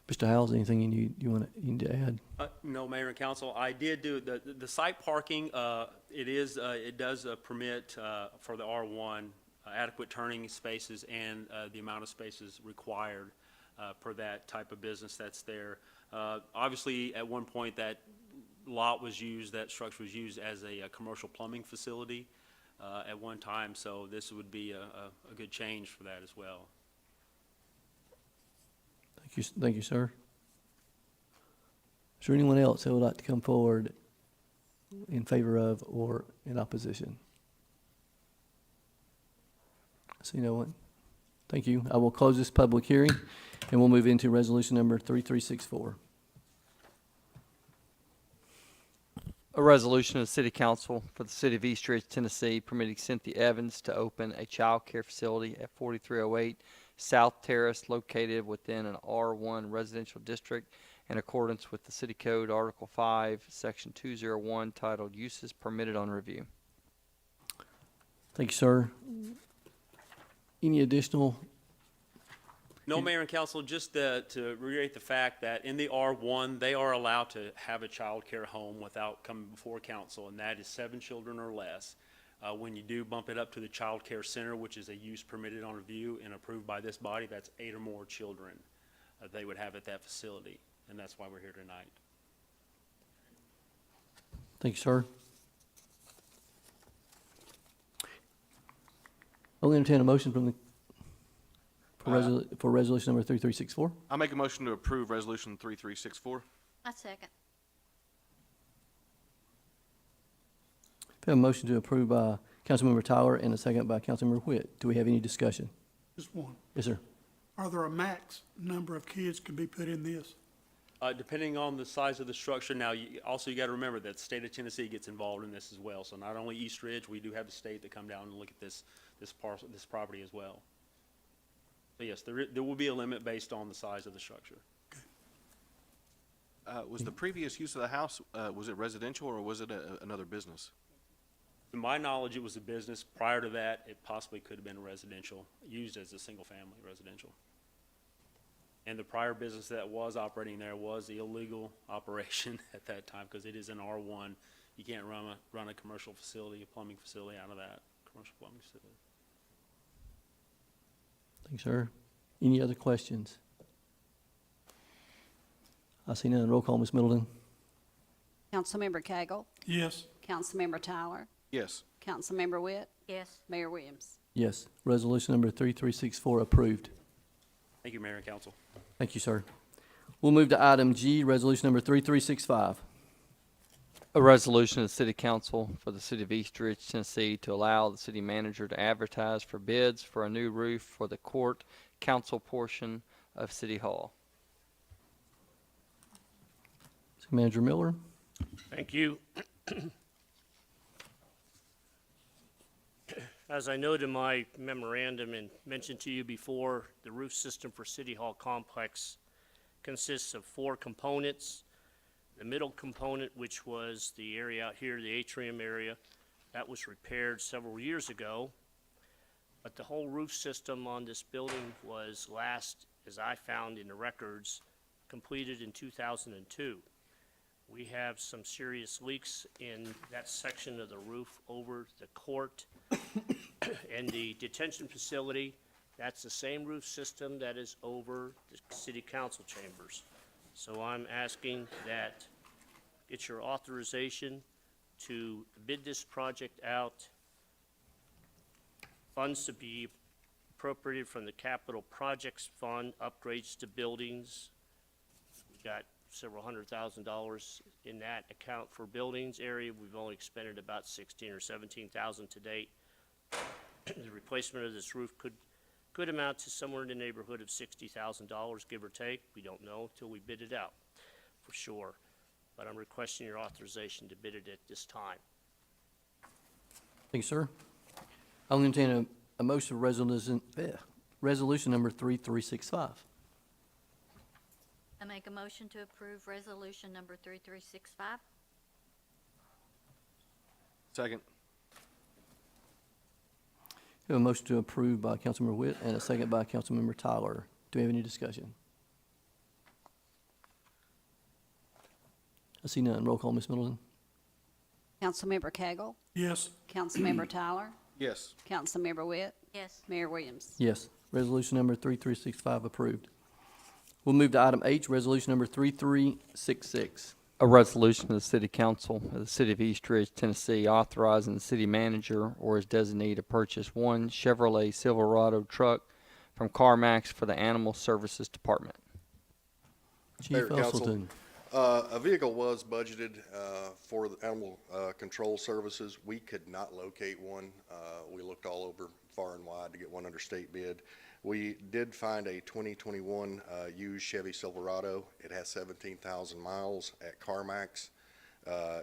Mr. Howells, anything you need to add? No, Mayor and Council, I did do, the site parking, it does permit for the R1 adequate turning spaces and the amount of spaces required for that type of business that's there. Obviously, at one point, that lot was used, that structure was used as a commercial plumbing facility at one time, so this would be a good change for that as well. Thank you, sir. Is there anyone else that would like to come forward in favor of or in opposition? I see no one. Thank you. I will close this public hearing, and we'll move into resolution number 3364. A resolution of the City Council for the City of East Ridge, Tennessee, permitting Cynthia Evans to open a child care facility at 4308 South Terrace, located within an R1 residential district in accordance with the City Code, Article 5, Section 201, titled Uses Permitted on Review. Thank you, sir. Any additional? No, Mayor and Council, just to reiterate the fact that in the R1, they are allowed to have a child care home without coming before council, and that is 7 children or less. When you do bump it up to the child care center, which is a use permitted on review and approved by this body, that's 8 or more children they would have at that facility, and that's why we're here tonight. Thank you, sir. I'll entertain a motion from the, for resolution number 3364. I make a motion to approve resolution 3364. I second. We have a motion to approve by Councilmember Tyler and a second by Councilmember Whitt. Do we have any discussion? Just one. Yes, sir. Are there a max number of kids can be put in this? Depending on the size of the structure. Now, you got to remember that the state of Tennessee gets involved in this as well. So not only East Ridge, we do have the state that come down and look at this property as well. But yes, there will be a limit based on the size of the structure. Was the previous use of the house, was it residential or was it another business? To my knowledge, it was a business. Prior to that, it possibly could have been residential, used as a single-family residential. And the prior business that was operating there was the illegal operation at that time, because it is an R1. You can't run a commercial facility, a plumbing facility out of that, commercial plumbing facility. Thanks, sir. Any other questions? I see none. Roll call, Ms. Middleton. Councilmember Cagle? Yes. Councilmember Tyler? Yes. Councilmember Witt? Yes. Mayor Williams? Yes. Resolution number 3364 approved. Thank you, Mayor and Council. Thank you, sir. We'll move to item G, resolution number 3365. A resolution of the City Council for the City of East Ridge, Tennessee, to allow the city manager to advertise for bids for a new roof for the court council portion of City Hall. City Manager Miller. Thank you. As I noted in my memorandum and mentioned to you before, the roof system for City Hall complex consists of 4 components. The middle component, which was the area out here, the atrium area, that was repaired several years ago. But the whole roof system on this building was last, as I found in the records, completed in 2002. We have some serious leaks in that section of the roof over the court and the detention facility. That's the same roof system that is over the city council chambers. So I'm asking that get your authorization to bid this project out. Funds to be appropriated from the Capital Projects Fund, upgrades to buildings. We got several $100,000 in that account for buildings area. We've only expended about 16 or 17,000 to date. The replacement of this roof could amount to somewhere in the neighborhood of $60,000, give or take. We don't know till we bid it out, for sure. But I'm requesting your authorization to bid it at this time. Thank you, sir. I'll entertain a motion for resolution number 3365. I make a motion to approve resolution number 3365. Second. We have a motion to approve by Councilmember Witt and a second by Councilmember Tyler. Do we have any discussion? I see none. Roll call, Ms. Middleton. Councilmember Cagle? Yes. Councilmember Tyler? Yes. Councilmember Witt? Yes. Mayor Williams? Yes. Resolution number 3365 approved. We'll move to item H, resolution number 3366. A resolution of the City Council of the City of East Ridge, Tennessee, authorizing the city manager or his designee to purchase 1 Chevrolet Silverado truck from CarMax for the Animal Services Department. Chief Usleton. A vehicle was budgeted for the animal control services. We could not locate one. We looked all over far and wide to get one under state bid. We did find a 2021 used Chevy Silverado. It has 17,000 miles at CarMax.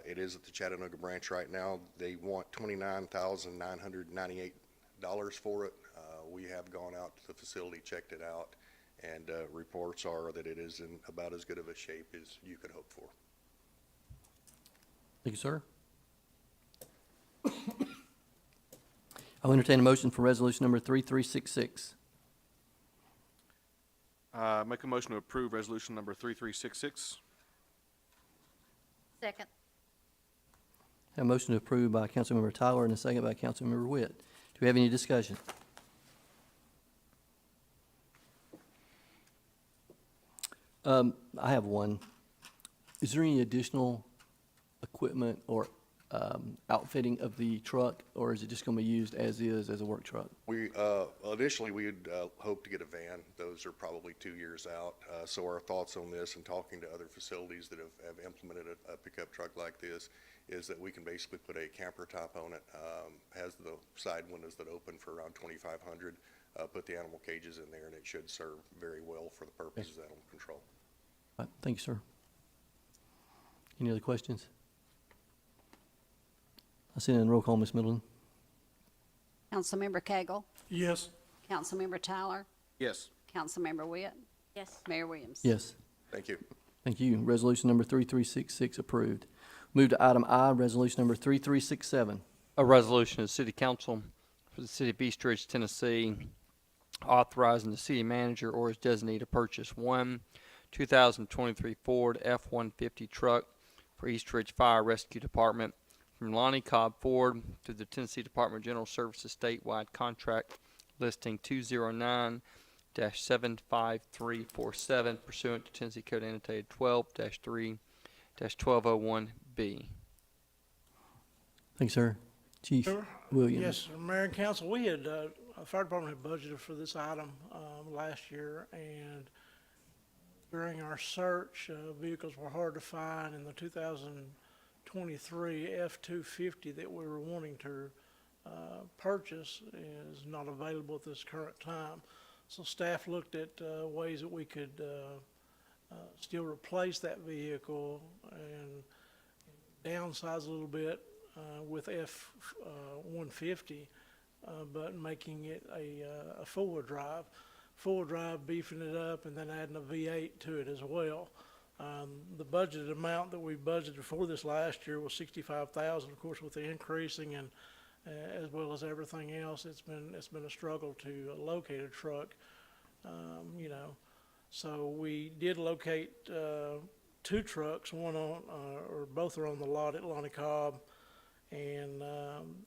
It is at the Chattanooga branch right now. They want $29,998 for it. We have gone out to the facility, checked it out, and reports are that it is in about as good of a shape as you could hope for. Thank you, sir. I'll entertain a motion for resolution number 3366. Make a motion to approve resolution number 3366. Second. Have a motion to approve by Councilmember Tyler and a second by Councilmember Witt. Do we have any discussion? I have one. Is there any additional equipment or outfitting of the truck, or is it just going to be used as is as a work truck? We initially we had hoped to get a van. Those are probably 2 years out. So our thoughts on this and talking to other facilities that have implemented a pickup truck like this is that we can basically put a camper top on it. Has the side windows that open for around 2,500. Put the animal cages in there, and it should serve very well for the purposes of animal control. All right, thank you, sir. Any other questions? I see none. Roll call, Ms. Middleton. Councilmember Cagle? Yes. Councilmember Tyler? Yes. Councilmember Witt? Yes. Mayor Williams? Yes. Thank you. Thank you. Resolution number 3366 approved. Move to item I, resolution number 3367. A resolution of the City Council for the City of East Ridge, Tennessee, authorizing the city manager or his designee to purchase one 2023 Ford F-150 truck for East Ridge Fire Rescue Department from Lonnie Cobb Ford through the Tennessee Department of General Services statewide contract listing 209-75347 pursuant to Tennessee Code Annotated 12-3-1201B. Thank you, sir. Chief Williams. Yes, sir. Mayor and council, we had, our fire department had budgeted for this item last year, and during our search, vehicles were hard to find, and the 2023 F-250 that we were wanting to purchase is not available at this current time. So staff looked at ways that we could still replace that vehicle and downsize a little bit with F-150, but making it a four-wheel drive. Four-wheel drive, beefing it up, and then adding a V8 to it as well. The budgeted amount that we budgeted for this last year was $65,000. Of course, with the increasing and as well as everything else, it's been a struggle to locate a truck. You know, so we did locate two trucks. One on, or both are on the lot at Lonnie Cobb, and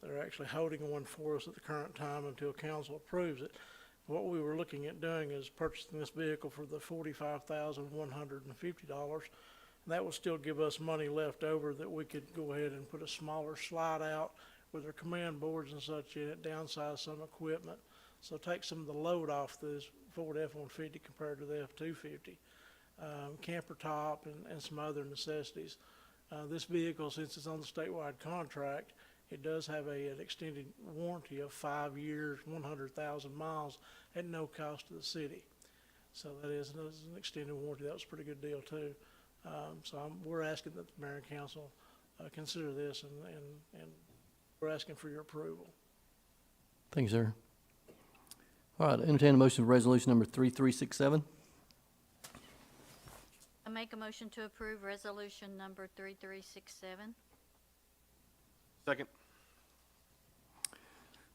they're actually holding one for us at the current time until council approves it. What we were looking at doing is purchasing this vehicle for the $45,150. That would still give us money left over that we could go ahead and put a smaller slide out with our command boards and such in it, downsize some equipment. So take some of the load off this Ford F-150 compared to the F-250. Camper top and some other necessities. This vehicle, since it's on the statewide contract, it does have an extended warranty of 5 years, 100,000 miles at no cost to the city. So that is an extended warranty. That was a pretty good deal too. We're asking that the mayor and council consider this, and we're asking for your approval. Thank you, sir. All right, entertain a motion for resolution number 3367. I make a motion to approve resolution number 3367. Second.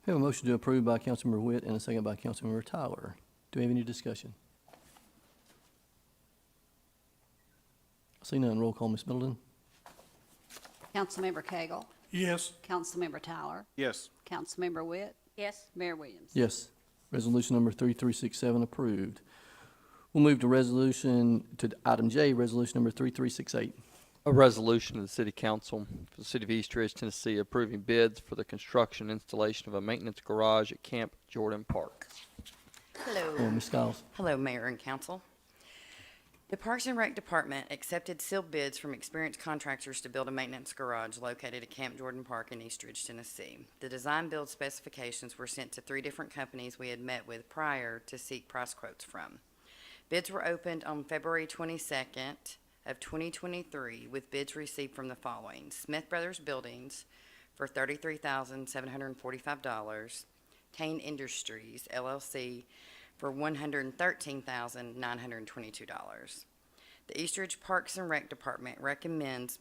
We have a motion to approve by Councilmember Witt and a second by Councilmember Tyler. Do we have any discussion? I see none. Roll call, Ms. Middleton. Councilmember Cagle. Yes. Councilmember Tyler. Yes. Councilmember Witt. Yes. Mayor Williams. Yes. Resolution number 3367 approved. We'll move to item J, resolution number 3368. A resolution of the City Council for the City of East Ridge, Tennessee, approving bids for the construction and installation of a maintenance garage at Camp Jordan Park. Oh, Ms. Stiles. Hello, Mayor and Council. The Parks and Rec Department accepted sealed bids from experienced contractors to build a maintenance garage located at Camp Jordan Park in East Ridge, Tennessee. The design build specifications were sent to 3 different companies we had met with prior to seek price quotes from. Bids were opened on February 22nd of 2023, with bids received from the following: Smith Brothers Buildings for $33,745, Tane Industries, LLC, for $113,922. The East Ridge Parks and Rec Department recommends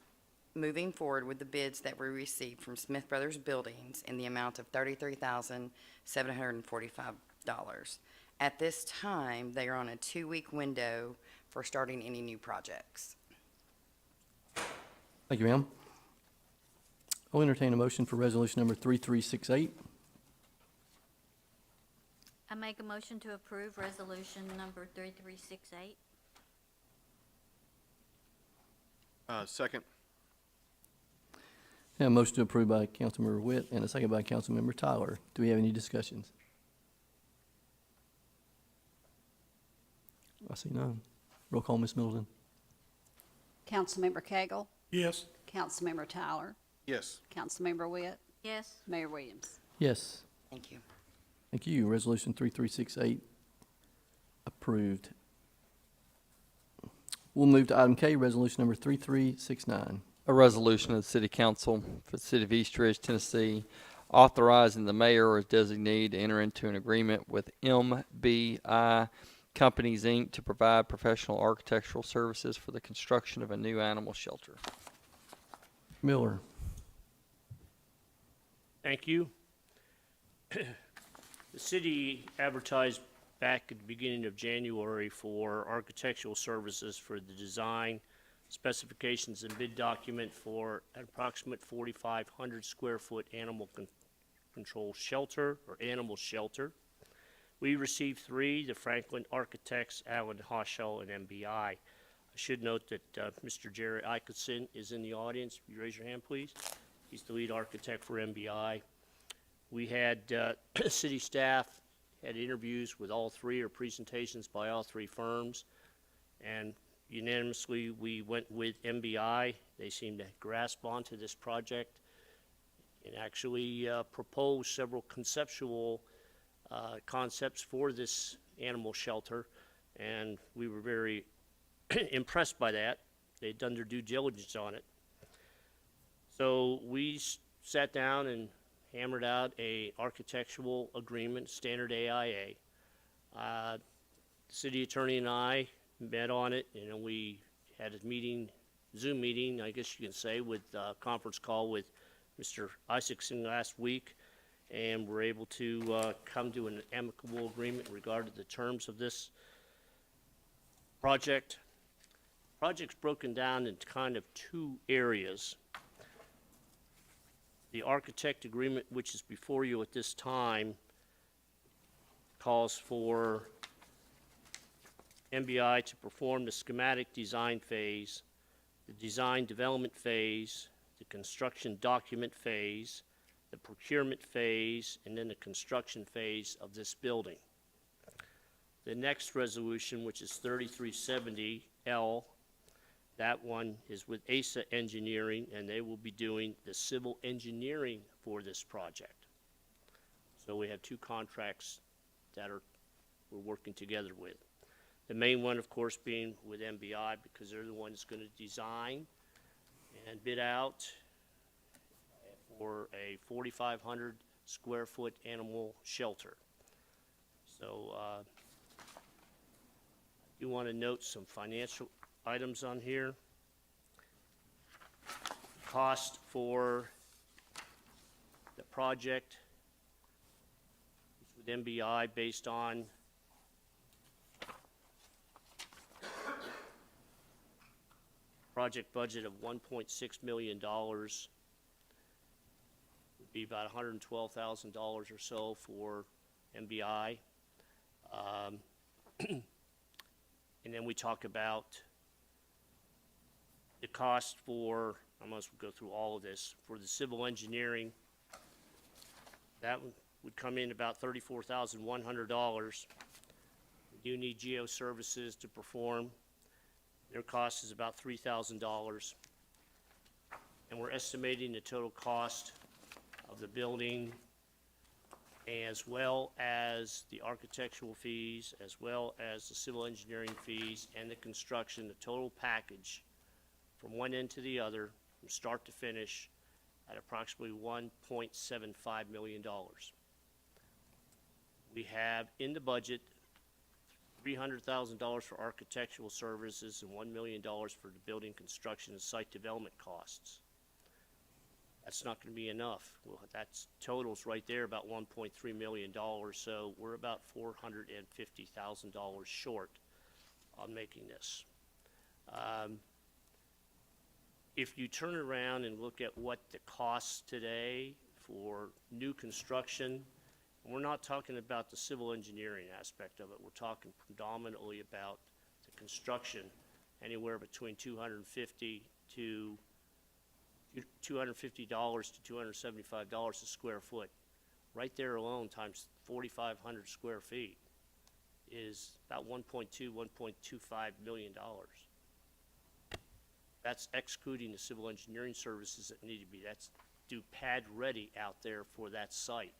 moving forward with the bids that we received from Smith Brothers Buildings in the amount of $33,745. At this time, they are on a 2-week window for starting any new projects. Thank you, ma'am. I'll entertain a motion for resolution number 3368. I make a motion to approve resolution number 3368. Second. A motion to approve by Councilmember Witt and a second by Councilmember Tyler. Do we have any discussions? I see none. Roll call, Ms. Middleton. Councilmember Cagle. Yes. Councilmember Tyler. Yes. Councilmember Witt. Yes. Mayor Williams. Yes. Thank you. Thank you. Resolution 3368 approved. We'll move to item K, resolution number 3369. A resolution of the City Council for the City of East Ridge, Tennessee, authorizing the mayor or his designee to enter into an agreement with MBI Companies, Inc., to provide professional architectural services for the construction of a new animal shelter. Miller. Thank you. The city advertised back at the beginning of January for architectural services for the design, specifications, and bid document for an approximate 4,500 square foot animal control shelter or animal shelter. We received 3, the Franklin Architects, Allen Hoschel, and MBI. I should note that Mr. Jerry Ickerson is in the audience. Will you raise your hand, please? He's the lead architect for MBI. We had city staff had interviews with all 3 or presentations by all 3 firms, and unanimously we went with MBI. They seemed to grasp onto this project and actually proposed several conceptual concepts for this animal shelter, and we were very impressed by that. They'd done their due diligence on it. So we sat down and hammered out a architectural agreement, standard AIA. The city attorney and I met on it, and we had a meeting, Zoom meeting, I guess you can say, with a conference call with Mr. Isaacson last week, and we're able to come to an amicable agreement in regard to the terms of this project. Project's broken down into kind of 2 areas. The architect agreement, which is before you at this time, calls for MBI to perform the schematic design phase, the design development phase, the construction document phase, the procurement phase, and then the construction phase of this building. The next resolution, which is 3370L, that one is with ASA Engineering, and they will be doing the civil engineering for this project. So we have 2 contracts that we're working together with. The main one, of course, being with MBI, because they're the one that's going to design and bid out for a 4,500 square foot animal shelter. So you want to note some financial items on here. Cost for the project with MBI based on project budget of $1.6 million. Would be about $112,000 or so for MBI. And then we talk about the cost for, I must go through all of this, for the civil engineering. That would come in about $34,100. We do need Geo Services to perform. Their cost is about $3,000. And we're estimating the total cost of the building, as well as the architectural fees, as well as the civil engineering fees and the construction, the total package from one end to the other, from start to finish, at approximately $1.75 million. We have in the budget $300,000 for architectural services and $1 million for the building construction and site development costs. That's not going to be enough. Well, that's totals right there about $1.3 million, so we're about $450,000 short on making this. If you turn around and look at what the costs today for new construction, and we're not talking about the civil engineering aspect of it, we're talking predominantly about the construction, anywhere between $250 to $275 a square foot. Right there alone, times 4,500 square feet, is about $1.25 million. That's excluding the civil engineering services that need to be, that's do pad ready out there for that site.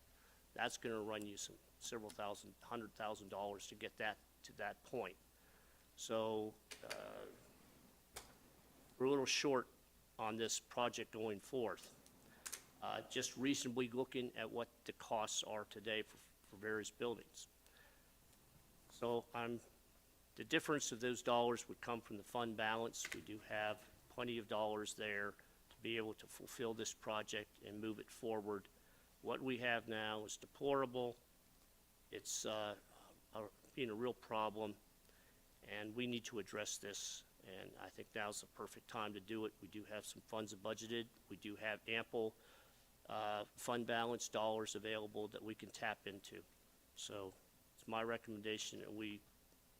That's going to run you some several thousand, $100,000 to get that to that point. So we're a little short on this project going forth. Just reasonably looking at what the costs are today for various buildings. So I'm The difference of those dollars would come from the fund balance. We do have plenty of dollars there to be able to fulfill this project and move it forward. What we have now is deplorable. It's being a real problem, and we need to address this, and I think now's the perfect time to do it. We do have some funds budgeted. We do have ample fund balance dollars available that we can tap into. So it's my recommendation that we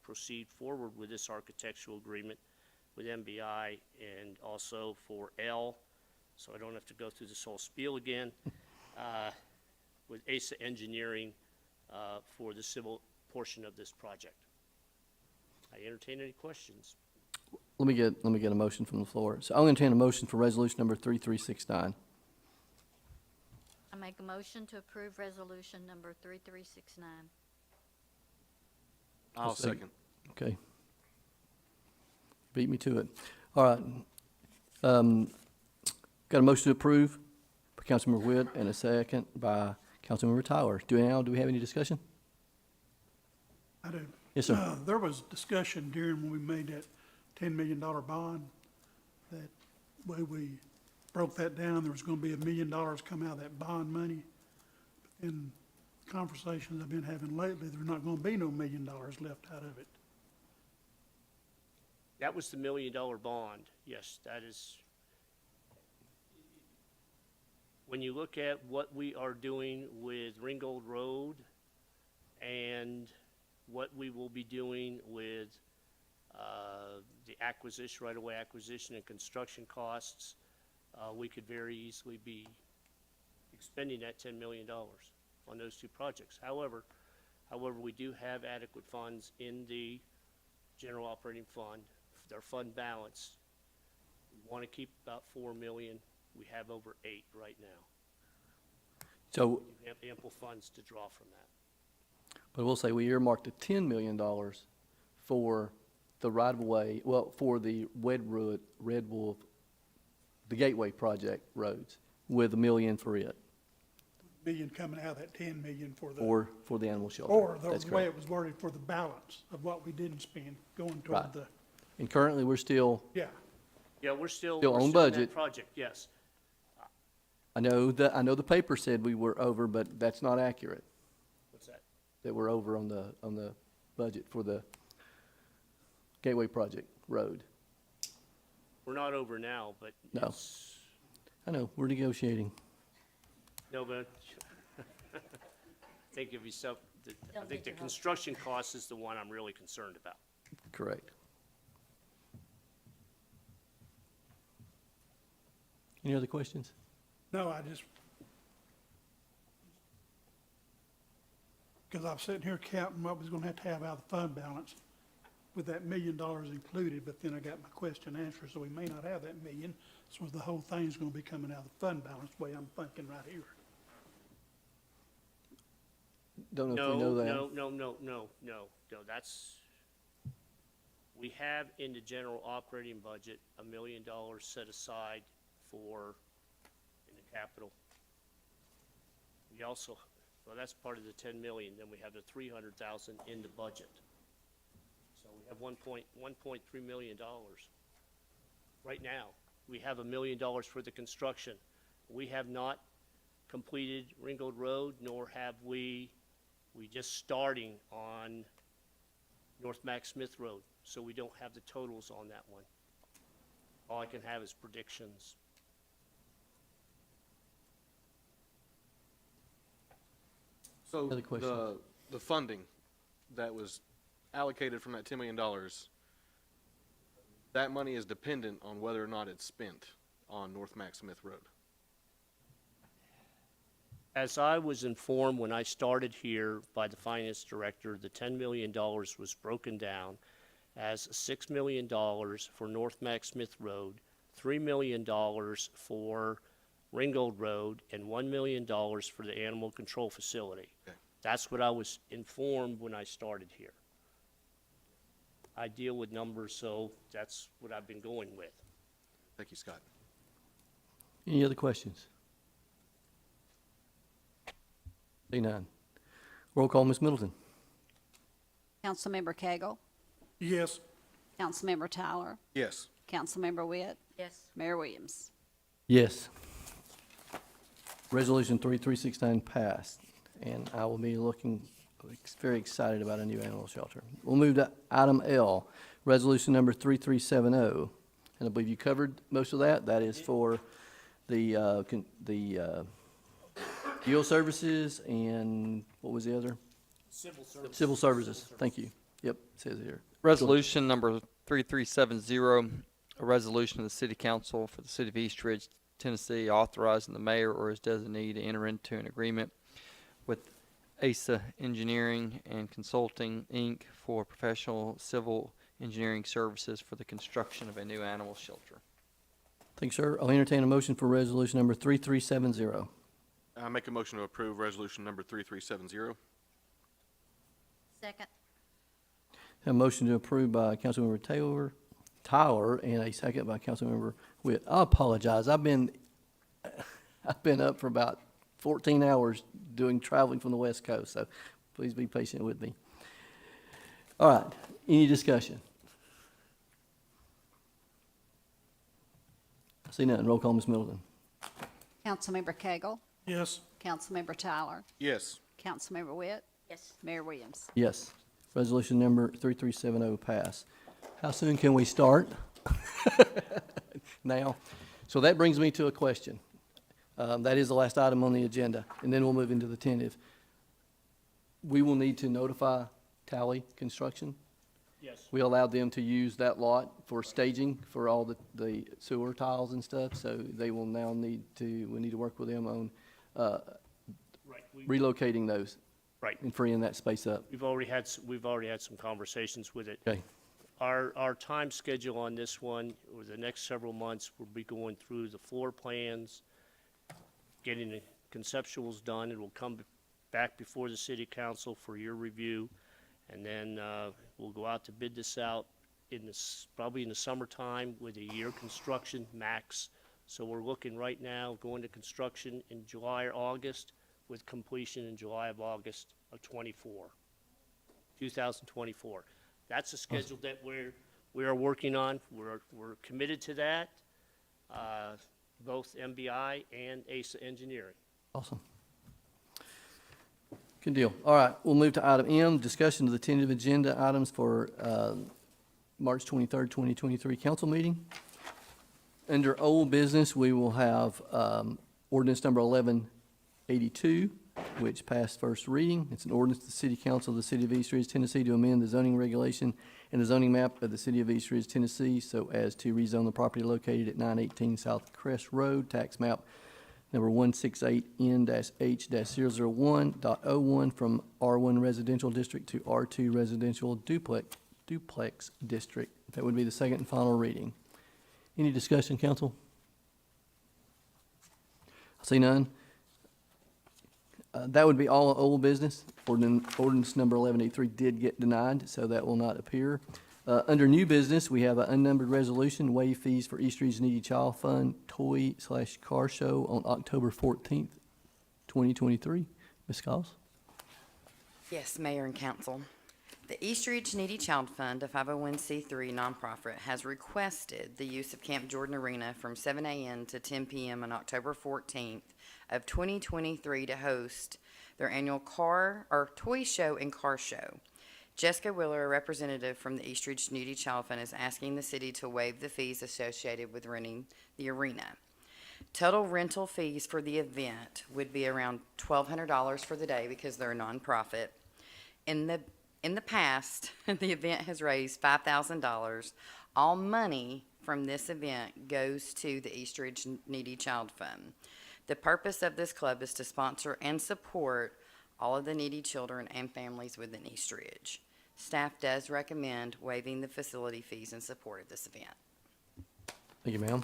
proceed forward with this architectural agreement with MBI and also for L, so I don't have to go through this whole spiel again, with ASA Engineering for the civil portion of this project. I entertain any questions. Let me get a motion from the floor. So I'll entertain a motion for resolution number 3369. I make a motion to approve resolution number 3369. I'll second. Okay. Beat me to it. All right. Got a motion to approve by Councilmember Witt and a second by Councilmember Tyler. Do we have any discussion? I do. Yes, sir. There was discussion during when we made that $10 million bond, that way we broke that down, there was gonna be $1 million come out of that bond money. In conversations I've been having lately, there's not gonna be no $1 million left out of it. That was the $1 million bond. Yes, that is. When you look at what we are doing with Ringgold Road and what we will be doing with the acquisition, right-of-way acquisition and construction costs, we could very easily be expending that $10 million on those two projects. However, we do have adequate funds in the general operating fund, their fund balance. We want to keep about $4 million. We have over $8 million right now. So, We have ample funds to draw from that. but we'll say we earmarked the $10 million for the right-of-way, well, for the Red Wolf, the Gateway project roads, with $1 million for it, Million coming out of that 10 million for the, for the animal shelter. or That's the way correct. it was worded for the balance of what we didn't spend going Right. toward the, And currently, we're still, yeah. Yeah, we're still Still we're on still in budget. that project, yes. I know the paper said we were over, but that's not accurate, What's that? that we're over on the budget for the Gateway project road. We're not over now, but No. it's, I know, we're negotiating. no, but I think if you sub, I Don't think get the your hopes. construction cost is the one I'm really concerned about. Correct. Any other questions? No, I just, because I'm sitting here counting what was gonna have to have out of the fund balance with that $1 million included, but then I got my question answered, so we may not have that million. So the whole thing's gonna be coming out of the fund balance, the way I'm thinking right here. Don't know if we know that. No, that's, we have in the general operating budget $1 million set aside for, in the capital. We also, well, that's part of the 10 million, then we have the 300,000 in the budget. So we have $1.3 million. Right now, we have $1 million for the construction. We have not completed Ringgold Road, nor have we just starting on North Mac Smith Road, so we don't have the totals on that one. All I can have is predictions. So Other questions? the funding that was allocated from that $10 million, that money is dependent on whether or not it's spent on North Mac Smith Road. As I was informed when I started here by the finance director, the $10 million was broken down as $6 million for North Mac Smith Road, $3 million for Ringgold Road, and $1 million for the animal control facility. Okay. That's what I was informed when I started here. I deal with numbers, so that's what I've been going with. Thank you, Scott. Any other questions? Seeing none. Roll call, Ms. Middleton. Councilmember Cagle, Yes. Councilmember Tyler, Yes. Councilmember Witt, Yes. Mayor Williams. Yes. Resolution 3369 passed, and I will be looking very excited about a new animal shelter. We'll move to item L, resolution number 3370. And I believe you covered most of that. That is for the deal services and what was the other? Civil services. Civil services. Thank you. Yep, it says it here. Resolution number 3370, a resolution of the City Council for the City of East Ridge, Tennessee, authorizing the mayor or his designee to enter into an agreement with ASA Engineering and Consulting, Inc. for professional civil engineering services for the construction of a new animal shelter. Thanks, sir. I'll entertain a motion for resolution number 3370. I make a motion to approve resolution number 3370. Second. Have a motion to approve by Councilmember Tyler, and a second by Councilmember Witt. I apologize. I've been up for about 14 hours traveling from the West Coast, so please be patient with me. All right, any discussion? I see none. Roll call, Ms. Middleton. Councilmember Cagle, Yes. Councilmember Tyler, Yes. Councilmember Witt, Yes. Mayor Williams. Yes. Resolution number 3370 pass. How soon can we start? Now. So that brings me to a question. That is the last item on the agenda, and then we'll move into the tentative. We will need to notify Tally Construction. Yes. We allowed them to use that lot for staging for all the sewer tiles and stuff, so they will now we need to work with them on Right. relocating those Right. and freeing that space up. We've already had some conversations with it. Okay. Our time schedule on this one, over the next several months, we'll be going through the floor plans, getting the conceptuals done. It will come back before the city council for your review. And then, we'll go out to bid this out probably in the summertime with a year construction max. So we're looking right now, going to construction in July or August with completion in July of August of 2024. That's the schedule that we are working on. We're committed to that, both MBI and ASA Engineering. Awesome. Good deal. All right, we'll move to item M, discussion of the tentative agenda items for March 23rd, 2023 council meeting. Under old business, we will have ordinance number 1182, which passed first reading. It's an ordinance of the City Council of the City of East Ridge, Tennessee, to amend the zoning regulation and the zoning map of the City of East Ridge, Tennessee, so as to rezone the property located at 918 South Crest Road, tax map number 168N-H-001.01 from R1 Residential District to R2 Residential Duplex District. That would be the second and final reading. Any discussion, council? I see none. That would be all old business. Ordinance number 1183 did get denied, so that will not appear. Under new business, we have an unnumbered resolution, waive fees for East Ridge Needy Child Fund Toy/Car Show on October 14th, 2023. Ms. Scholes? Yes, Mayor and Council. The East Ridge Needy Child Fund, a 501c3 nonprofit, has requested the use of Camp Jordan Arena from 7 a.m. to 10 p.m. on October 14th of 2023 to host their annual toy show and car show. Jessica Willer, a representative from the East Ridge Needy Child Fund, is asking the city to waive the fees associated with renting the arena. Total rental fees for the event would be around $1,200 for the day because they're a nonprofit. In the past, the event has raised $5,000. All money from this event goes to the East Ridge Needy Child Fund. The purpose of this club is to sponsor and support all of the needy children and families within East Ridge. Staff does recommend waiving the facility fees in support of this event. Thank you, ma'am.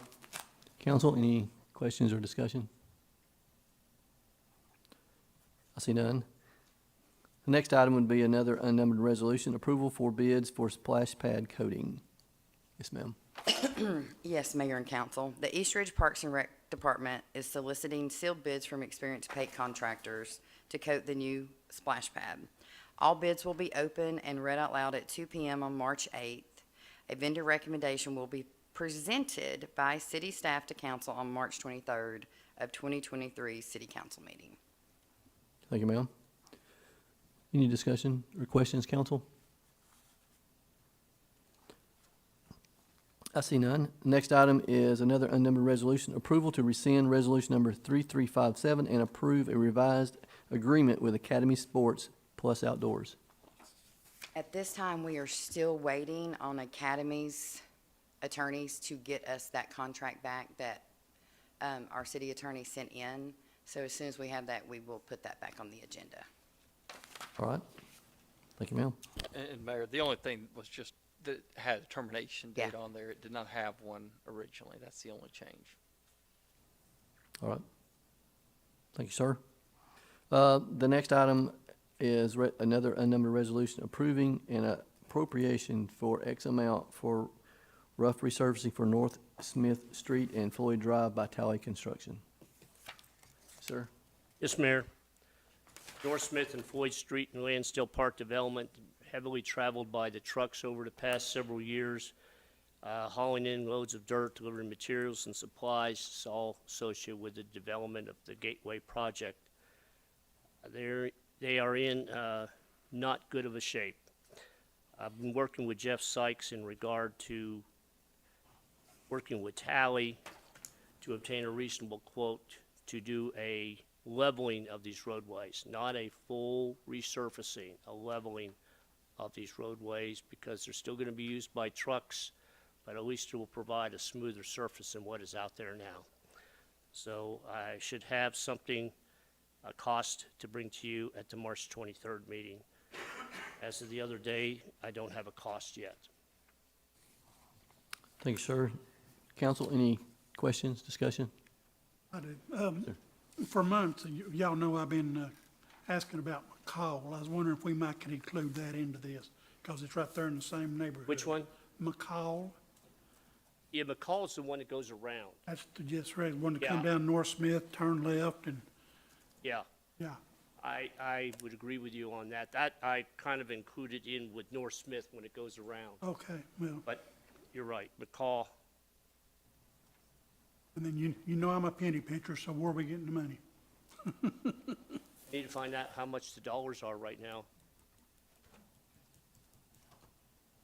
Council, any questions or discussion? I see none. The next item would be another unnumbered resolution, approval for bids for splash pad coating. Yes, ma'am. Yes, Mayor and Council. The East Ridge Parks and Rec Department is soliciting sealed bids from experienced paint contractors to coat the new splash pad. All bids will be open and read out loud at 2 p.m. on March 8th. A vendor recommendation will be presented by city staff to council on March 23rd of 2023 city council meeting. Thank you, ma'am. Any discussion or questions, council? I see none. Next item is another unnumbered resolution, approval to rescind resolution number 3357 and approve a revised agreement with Academy Sports Plus Outdoors. At this time, we are still waiting on Academy's attorneys to get us that contract back that our city attorney sent in. So as soon as we have that, we will put that back on the agenda. All right. Thank you, ma'am. And Mayor, the only thing was just that it had a termination date Yeah. on there. It did not have one originally. That's the only change. All right. Thank you, sir. The next item is another unnumbered resolution approving an appropriation for X amount for rough resurfacing for North Smith Street and Floyd Drive by Talley Construction. Sir? Yes, Mayor. North Smith and Floyd Street and Lansdale Park development heavily traveled by the trucks over the past several years, hauling in loads of dirt, delivering materials and supplies. It's all associated with the development of the Gateway project. They are in not good of a shape. I've been working with Jeff Sykes in regard to working with Talley to obtain a reasonable quote to do a leveling of these roadways, not a full resurfacing, a leveling of these roadways, because they're still going to be used by trucks, but at least it will provide a smoother surface than what is out there now. So I should have something, a cost to bring to you at the March 23rd meeting. As of the other day, I don't have a cost yet. Thank you, sir. Council, any questions, discussion? I do. For months, y'all know I've been asking about McCall. I was wondering if we might could include that into this, because it's right there in the same neighborhood. Which one? McCall. Yeah, McCall's the one that goes around. That's the just right one to Yeah. come down North Smith, turn left, and, Yeah. yeah. I would agree with you on that. That I kind of included in with North Smith when it goes around. Okay, well, But you're right, McCall, and then you know I'm a penny pincher, so where are we getting the money? need to find out how much the dollars are right now.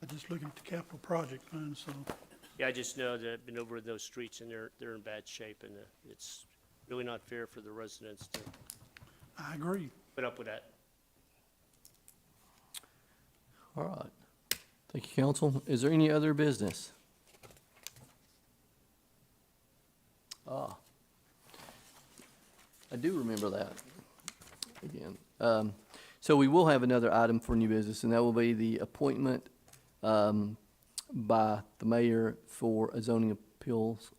I just looking at the capital project fund, so, Yeah, I just know that I've been over those streets and they're in bad shape, and it's really not fair for the residents to I agree. put up with that. All right. Thank you, council. Is there any other business? I do remember that again. So we will have another item for new business, and that will be the appointment by the mayor for a zoning appeals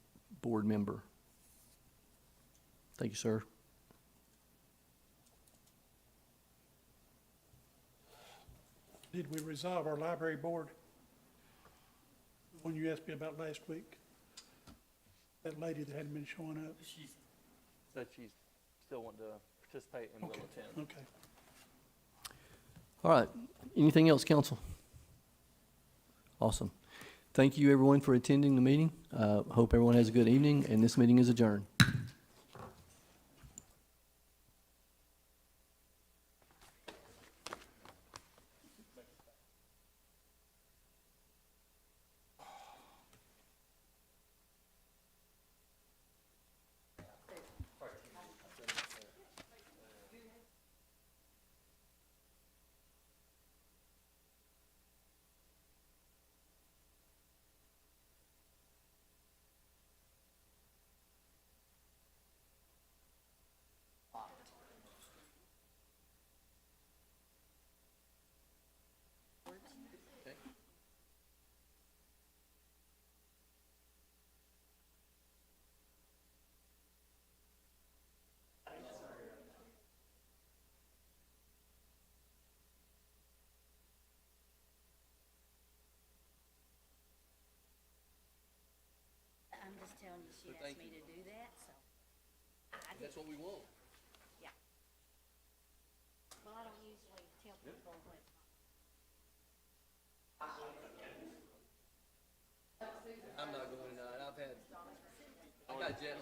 board member. Thank you, sir. Did we resolve our library board? The one you asked me about last week? That lady that hadn't been showing up? Said she's still wanting to participate and will attend. Okay. All right. Anything else, council? Awesome. Thank you, everyone, for attending the meeting. Hope everyone has a good evening, and this meeting is adjourned. I'm just telling you, she asked me to do that, so. I That's did. what we want. Yeah. Well, I don't usually tell I'm not going tonight. I've got jet lag.